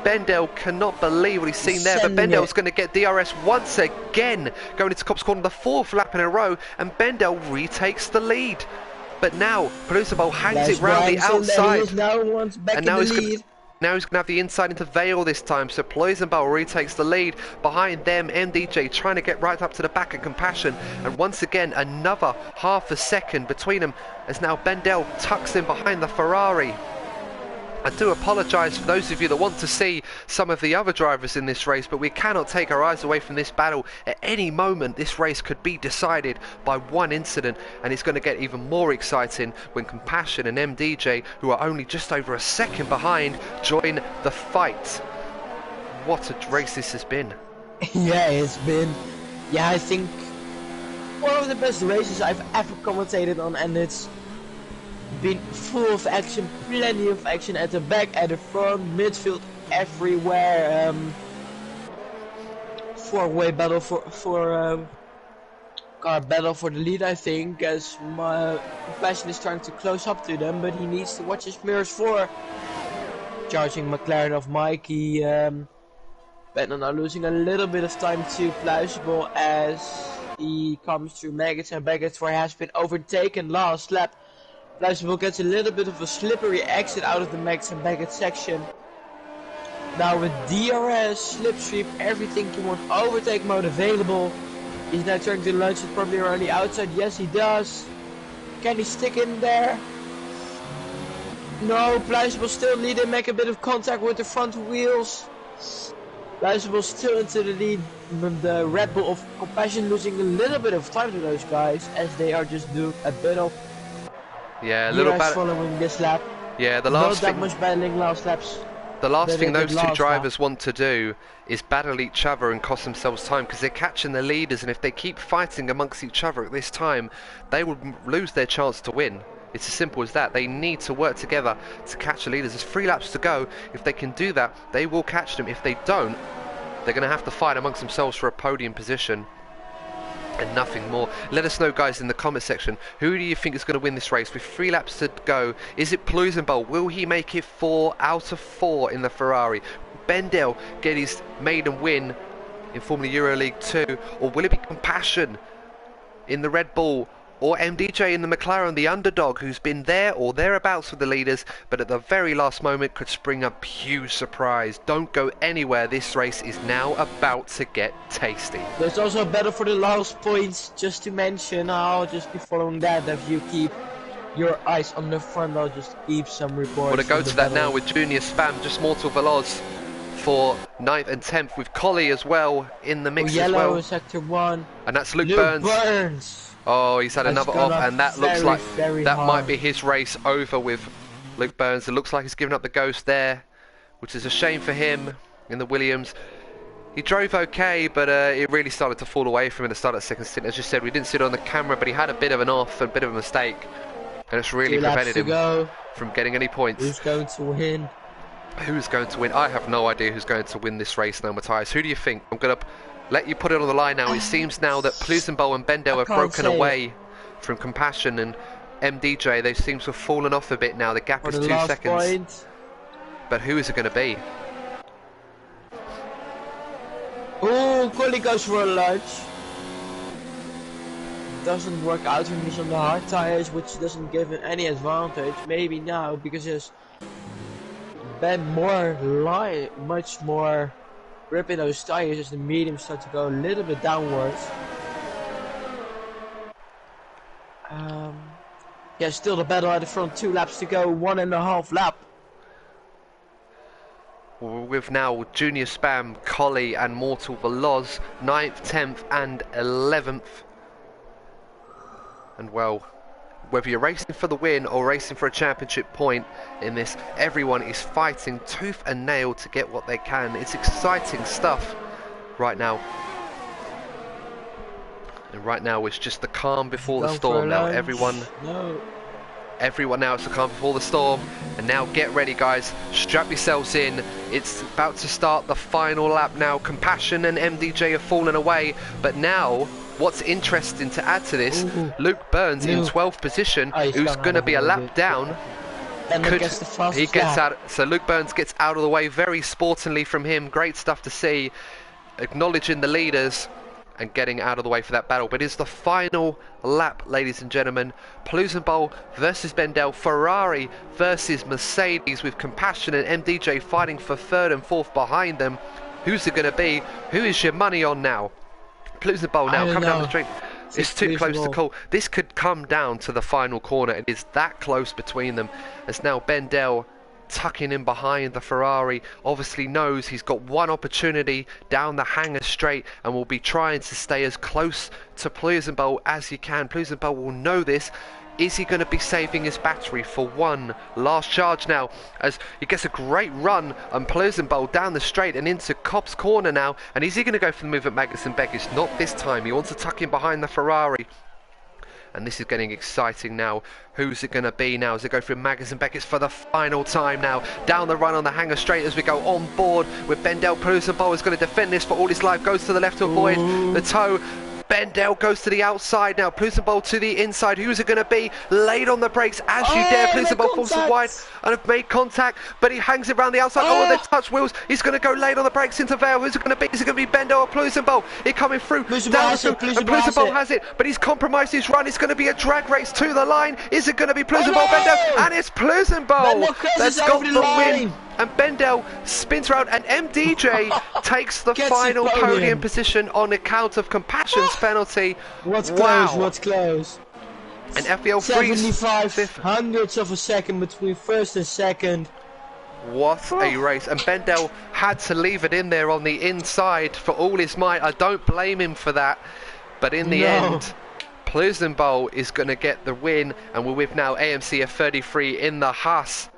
S1: Bendel cannot believe what he's seen there, but Bendel's going to get DRS once again, going into Cobb's Corner the 4th lap in a row, and Bendel retakes the lead. But now, Plizenbol hangs it round the outside. And now he's going to have the inside into Vale this time. So Plizenbol retakes the lead. Behind them, MDJ trying to get right up to the back of Compassion. And once again, another half a second between them as now Bendel tucks in behind the Ferrari. I do apologise for those of you that want to see some of the other drivers in this race, but we cannot take our eyes away from this battle. At any moment, this race could be decided by one incident, and it's going to get even more exciting when Compassion and MDJ, who are only just over a second behind, join the fight. What a race this has been.
S2: Yeah, it's been, I think, one of the best races I've ever commentated on, and it's been full of action, plenty of action at the back, at the front, midfield, everywhere. 4-way battle for car battle for the lead, I think, as my Compassion is trying to close up to them, but he needs to watch his mirrors for charging McLaren of Mikey. But now losing a little bit of time to Plizenbol as he comes through Magnussen Beckett, where he has been overtaken last lap. Plizenbol gets a little bit of a slippery exit out of the Magnussen Beckett section. Now with DRS, slipstream, everything you want, overtake mode available. He's now trying to launch it probably around the outside. Yes, he does. Can he stick in there? No, Plizenbol still leading, make a bit of contact with the front wheels. Plizenbol still into the lead. The Red Bull of Compassion losing a little bit of time to those guys as they are just doing a bit of
S1: a little bit
S2: following this lap.
S1: Yeah,
S2: not that much battling last laps.
S1: The last thing those two drivers want to do is battle each other and cost themselves time, because they're catching the leaders, and if they keep fighting amongst each other at this time, they will lose their chance to win. It's as simple as that. They need to work together to catch the leaders. There's 3 laps to go. If they can do that, they will catch them. If they don't, they're going to have to fight amongst themselves for a podium position and nothing more. Let us know, guys, in the comment section, who do you think is going to win this race with 3 laps to go? Is it Plizenbol? Will he make it 4 out of 4 in the Ferrari? Bendel get his maiden win in Formula Euro League 2, or will it be Compassion in the Red Bull or MDJ in the McLaren, the underdog who's been there or thereabouts with the leaders, but at the very last moment could spring a huge surprise. Don't go anywhere, this race is now about to get tasty.
S2: There's also a battle for the last points, just to mention. I'll just be following that. If you keep your eyes on the front, I'll just keep some reports.
S1: We'll go to that now with Junior Spam, just Mortal Veloz for 9th and 10th, with Collie as well in the mix as well.
S2: Yellow sector 1.
S1: And that's Luke Burns. Oh, he's had another off, and that looks like that might be his race over with Luke Burns. It looks like he's given up the ghost there, which is a shame for him in the Williams. He drove okay, but it really started to fall away from him at the start of the second stint. As you said, we didn't see it on the camera, but he had a bit of an off, a bit of a mistake, and it's really prevented him from getting any points.
S2: Who's going to win?
S1: Who's going to win? I have no idea who's going to win this race now, Matthias. Who do you think? I'm going to let you put it on the line now. It seems now that Pluisenboel and Bendel have broken away from Compassion and MDJ. They seem to have fallen off a bit now. The gap is 2 seconds. But who is it going to be?
S2: Oh, Collie goes for a lunge. Doesn't work out when he's on the hard tires, which doesn't give him any advantage. Maybe now, because he's been much more grip in those tires as the mediums start to go a little bit downwards. Yeah, still the battle at the front. 2 laps to go, 1.5 lap.
S1: With now Junior Spam, Collie and Mortal Veloz, 9th, 10th and 11th. And well, whether you're racing for the win or racing for a championship point in this, everyone is fighting tooth and nail to get what they can. It's exciting stuff right now. And right now it's just the calm before the storm now. Everyone now, it's the calm before the storm. And now get ready, guys. Strap yourselves in. It's about to start the final lap now. Compassion and MDJ have fallen away, but now what's interesting to add to this, Luke Burns in 12th position, who's going to be a lap down. He gets out, so Luke Burns gets out of the way very sportingly from him. Great stuff to see, acknowledging the leaders and getting out of the way for that battle. But it's the final lap, ladies and gentlemen. Pluisenboel versus Bendel, Ferrari versus Mercedes, with Compassion and MDJ fighting for 3rd and 4th behind them. Who's it going to be? Who is your money on now? Pluisenboel now coming down the straight. It's too close to call. This could come down to the final corner. It is that close between them. As now Bendel tucking in behind the Ferrari, obviously knows he's got one opportunity down the hangar straight and will be trying to stay as close to Pluisenboel as he can. Pluisenboel will know this. Is he going to be saving his battery for one last charge now, as he gets a great run on Pluisenboel down the straight and into Kopp's corner now? And is he going to go for the move at Magnussen Beckis? Not this time. He wants to tuck in behind the Ferrari. And this is getting exciting now. Who's it going to be now as they go through Magnussen Beckis for the final time now? Down the run on the hangar straight as we go on board with Bendel. Pluisenboel is going to defend this for all his life. Goes to the left to avoid the toe. Bendel goes to the outside now. Pluisenboel to the inside. Who's it going to be? Late on the brakes as you dare. Pluisenboel falls wide and have made contact, but he hangs it around the outside. Oh, they touch wheels. He's going to go late on the brakes into Vale. Who's it going to be? Is it going to be Bendel or Pluisenboel? He's coming through. Pluisenboel has it, but he's compromised his run. It's going to be a drag race to the line. Is it going to be Pluisenboel, Bendel? And it's Pluisenboel that's got the win. And Bendel spins around, and MDJ takes the final podium position on account of Compassion's penalty.
S2: What's close? What's close?
S1: And FPL
S2: 75 hundredths of a second between first and second.
S1: What a race. And Bendel had to leave it in there on the inside for all his might. I don't blame him for that. But in the end, Pluisenboel is going to get the win. And we're with now AMC F33 in the Haas,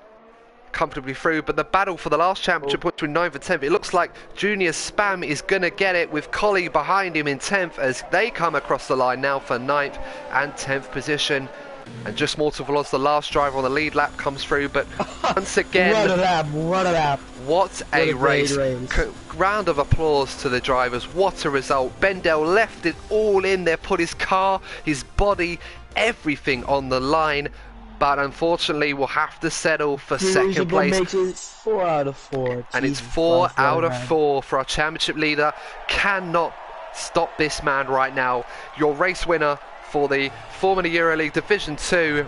S1: comfortably through. But the battle for the last championship between 9th and 10th, it looks like Junior Spam is going to get it, with Collie behind him in 10th as they come across the line now for 9th and 10th position. And just Mortal Veloz, the last driver on the lead lap, comes through. But once again,
S2: what a lap, what a lap.
S1: What a race. Round of applause to the drivers. What a result. Bendel left it all in there, put his car, his body, everything on the line. But unfortunately, we'll have to settle for second place.
S2: Makes it 4 out of 4.
S1: And it's 4 out of 4 for our championship leader. Cannot stop this man right now. Your race winner for the Formula Euroleague Division 2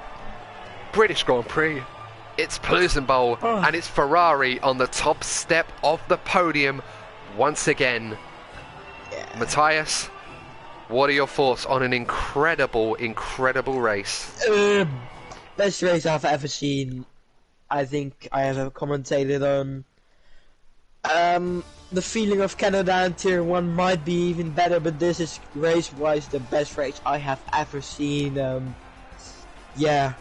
S1: British Grand Prix. It's Pluisenbowl and it's Ferrari on the top step of the podium once again.
S2: Yeah.
S1: Matthias, what are your thoughts on an incredible race?
S2: Best race I've ever seen. I think I have commentated on. The feeling of Canada in Tier 1 might be even better, but this is race-wise the best race I have ever seen. Yeah.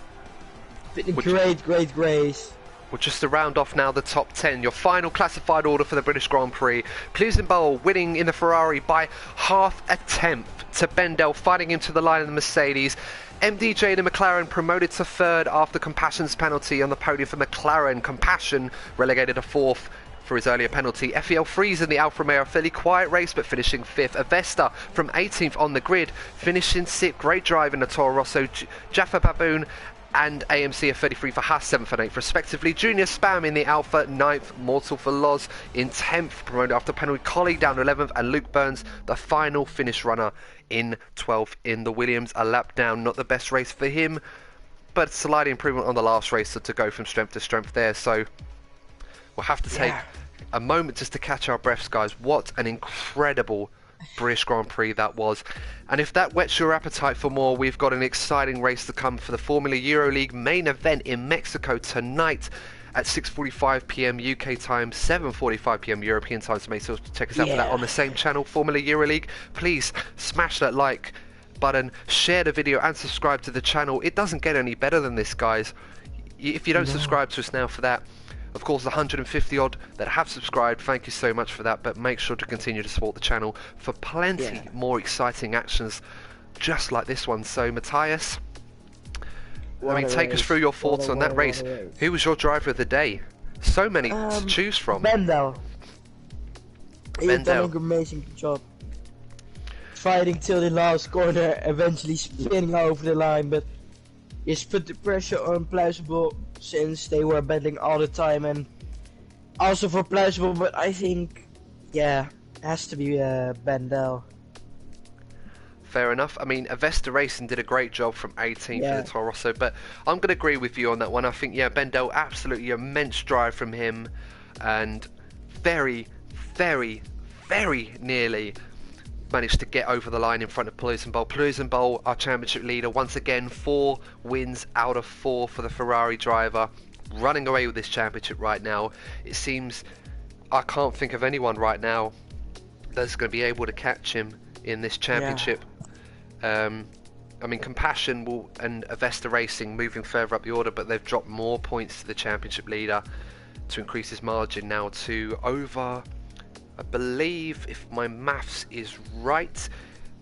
S2: Great race.
S1: Well, just to round off now the top 10, your final classified order for the British Grand Prix. Pluisenbowl winning in the Ferrari by half a tenth to Bendel, fighting him to the line in the Mercedes. MDJ the McLaren promoted to third after Compassion's penalty on the podium for McLaren. Compassion relegated to fourth for his earlier penalty. FEL Freeze in the Alfa Romeo, a fairly quiet race but finishing fifth. Avesta from 18th on the grid, finishing sixth. Great drive in the Toro Rosso. Jaffa Baboon and AMC are 33 for Haas, 7th and 8th respectively. Junior Spam in the Alpha, 9th. Mortal for Loz in 10th, promoted after penalty. Collie down to 11th, and Luke Burns, the final finish runner, in 12th in the Williams. A lap down, not the best race for him, but slight improvement on the last race, so to go from strength to strength there. So we'll have to take a moment just to catch our breaths, guys. What an incredible British Grand Prix that was. And if that whets your appetite for more, we've got an exciting race to come for the Formula Euroleague main event in Mexico tonight at 6:45 p.m. UK time, 7:45 p.m. European time. So make sure to check us out for that on the same channel, Formula Euroleague. Please smash that like button, share the video and subscribe to the channel. It doesn't get any better than this, guys. If you don't subscribe to us now for that, of course, the 150 odd that have subscribed, thank you so much for that, but make sure to continue to support the channel for plenty more exciting actions just like this one. So Matthias, take us through your thoughts on that race. Who was your driver of the day? So many to choose from.
S2: Bendel. He done an amazing job. Fighting till the last corner, eventually spinning over the line, but just put the pressure on Pluisenbowl since they were battling all the time, and also for Pluisenbowl, but I think, it has to be Bendel.
S1: Fair enough. I mean, Avesta Racing did a great job from 18th for the Toro Rosso, but I'm going to agree with you on that one. I think, Bendel, absolutely immense drive from him, and very, very, very nearly managed to get over the line in front of Pluisenbowl. Pluisenbowl, our championship leader, once again 4 wins out of 4 for the Ferrari driver, running away with this championship right now. It seems I can't think of anyone right now that's going to be able to catch him in this championship. I mean, Compassion and Avesta Racing moving further up the order, but they've dropped more points to the championship leader to increase his margin now to over, I believe, if my maths is right,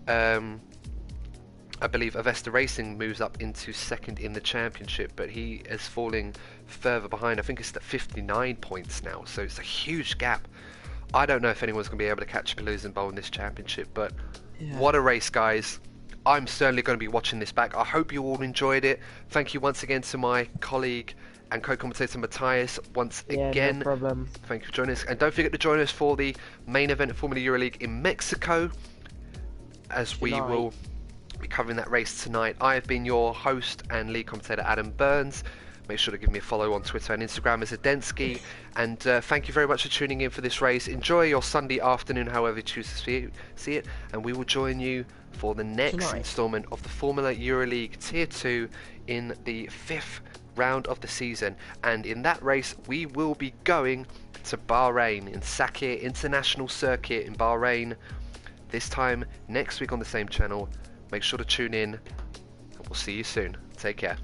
S1: I believe Avesta Racing moves up into second in the championship, but he is falling further behind. I think it's at 59 points now, so it's a huge gap. I don't know if anyone's going to be able to catch Pluisenbowl in this championship, but what a race, guys. I'm certainly going to be watching this back. I hope you all enjoyed it. Thank you once again to my colleague and co-commentator Matthias once again.
S2: No problem.
S1: Thank you for joining us, and don't forget to join us for the main event of Formula Euroleague in Mexico, as we will be covering that race tonight. I have been your host and lead commentator, Adam Burns. Make sure to give me a follow on Twitter and Instagram as Adensky, and thank you very much for tuning in for this race. Enjoy your Sunday afternoon, however you choose to see it, and we will join you for the next instalment of the Formula Euroleague Tier 2 in the 5th round of the season. And in that race we will be going to Bahrain, in Sakhir International Circuit in Bahrain, this time next week on the same channel. Make sure to tune in, and we'll see you soon. Take care.